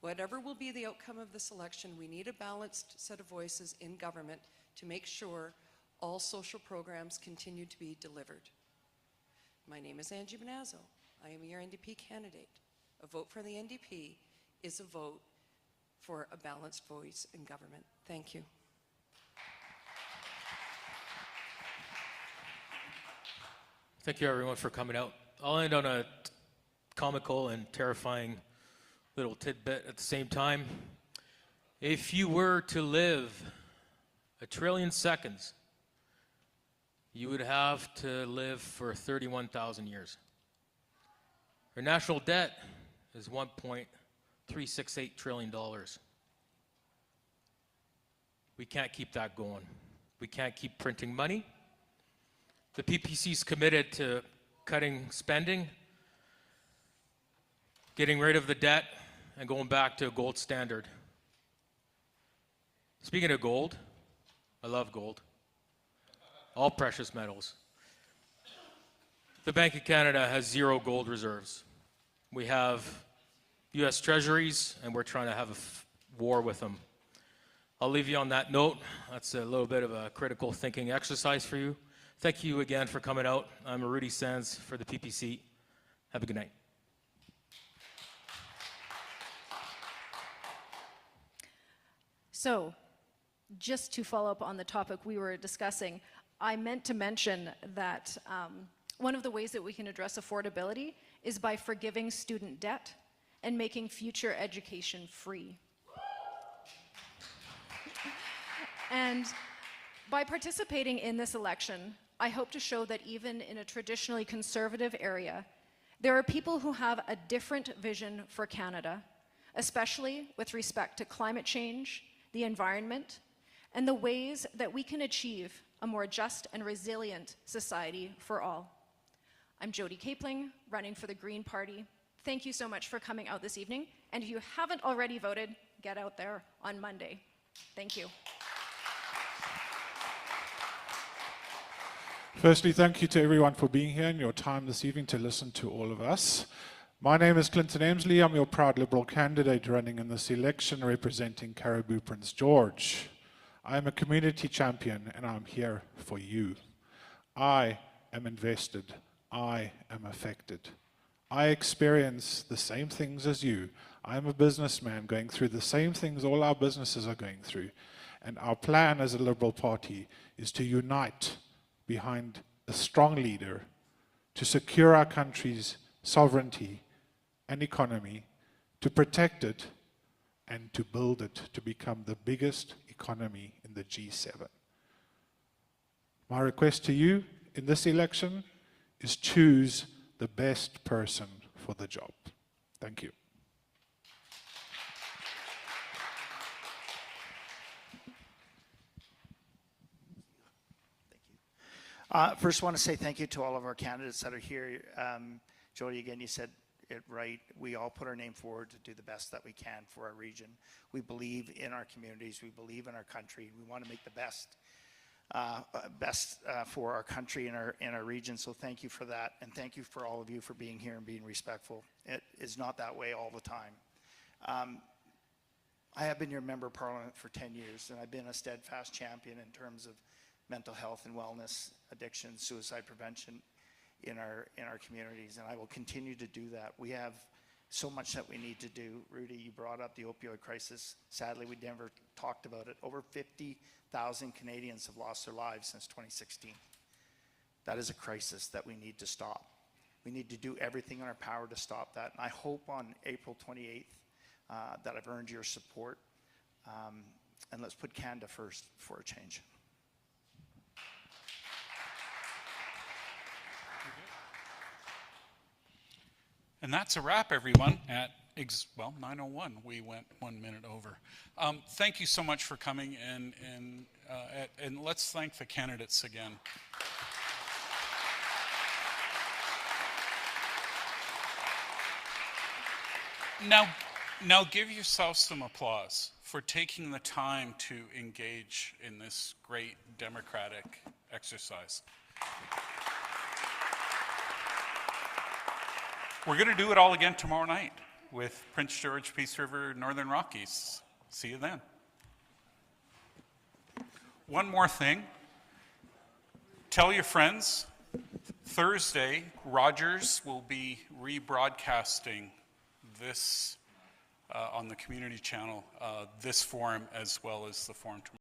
Whatever will be the outcome of this election, we need a balanced set of voices in government to make sure all social programs continue to be delivered. My name is Angie Bonazzo. I am your NDP candidate. A vote for the NDP is a vote for a balanced voice in government. Thank you. Thank you, everyone, for coming out. I'll end on a comical and terrifying little tidbit at the same time. If you were to live 1 trillion seconds, you would have to live for 31,000 years. Our national debt is $1.368 trillion. We can't keep that going. We can't keep printing money. The PPC is committed to cutting spending, getting rid of the debt, and going back to a gold standard. Speaking of gold, I love gold. All precious metals. The Bank of Canada has 0 gold reserves. We have US treasuries, and we're trying to have a war with them. I'll leave you on that note. That's a little bit of a critical thinking exercise for you. Thank you again for coming out. I'm Rudy Sands for the PPC. Have a good night. So, just to follow up on the topic we were discussing, I meant to mention that one of the ways that we can address affordability is by forgiving student debt and making future education free. And by participating in this election, I hope to show that even in a traditionally conservative area, there are people who have a different vision for Canada, especially with respect to climate change, the environment, and the ways that we can achieve a more just and resilient society for all. I'm Jody Capling, running for the Green Party. Thank you so much for coming out this evening. And if you haven't already voted, get out there on Monday. Thank you. Firstly, thank you to everyone for being here and your time this evening to listen to all of us. My name is Clinton Emsley. I'm your proud Liberal candidate running in this election representing Cariboo-Prince George. I'm a community champion and I'm here for you. I am invested. I am affected. I experience the same things as you. I'm a businessman going through the same things all our businesses are going through. And our plan as a Liberal Party is to unite behind a strong leader to secure our country's sovereignty and economy, to protect it, and to build it to become the biggest economy in the G7. My request to you in this election is choose the best person for the job. Thank you. First, I want to say thank you to all of our candidates that are here. Jody, again, you said it right. We all put our name forward to do the best that we can for our region. We believe in our communities. We believe in our country. We want to make the best for our country and our region. So thank you for that. And thank you for all of you for being here and being respectful. It is not that way all the time. I have been your member of parliament for 10 years, and I've been a steadfast champion in terms of mental health and wellness, addiction, suicide prevention in our communities, and I will continue to do that. We have so much that we need to do. Rudy, you brought up the opioid crisis. Sadly, we never talked about it. Over 50,000 Canadians have lost their lives since 2016. That is a crisis that we need to stop. We need to do everything in our power to stop that. And I hope on April 28th that I've earned your support. And let's put Canada first for a change. And that's a wrap, everyone, at 9:01. We went 1 minute over. Thank you so much for coming, and let's thank the candidates again. Now give yourself some applause for taking the time to engage in this great democratic exercise. We're going to do it all again tomorrow night. with Prince George, Peace River, Northern Rockies. See you then. One more thing. Tell your friends, Thursday, Rogers will be rebroadcasting this on the community channel, this forum as well as the forum tomorrow.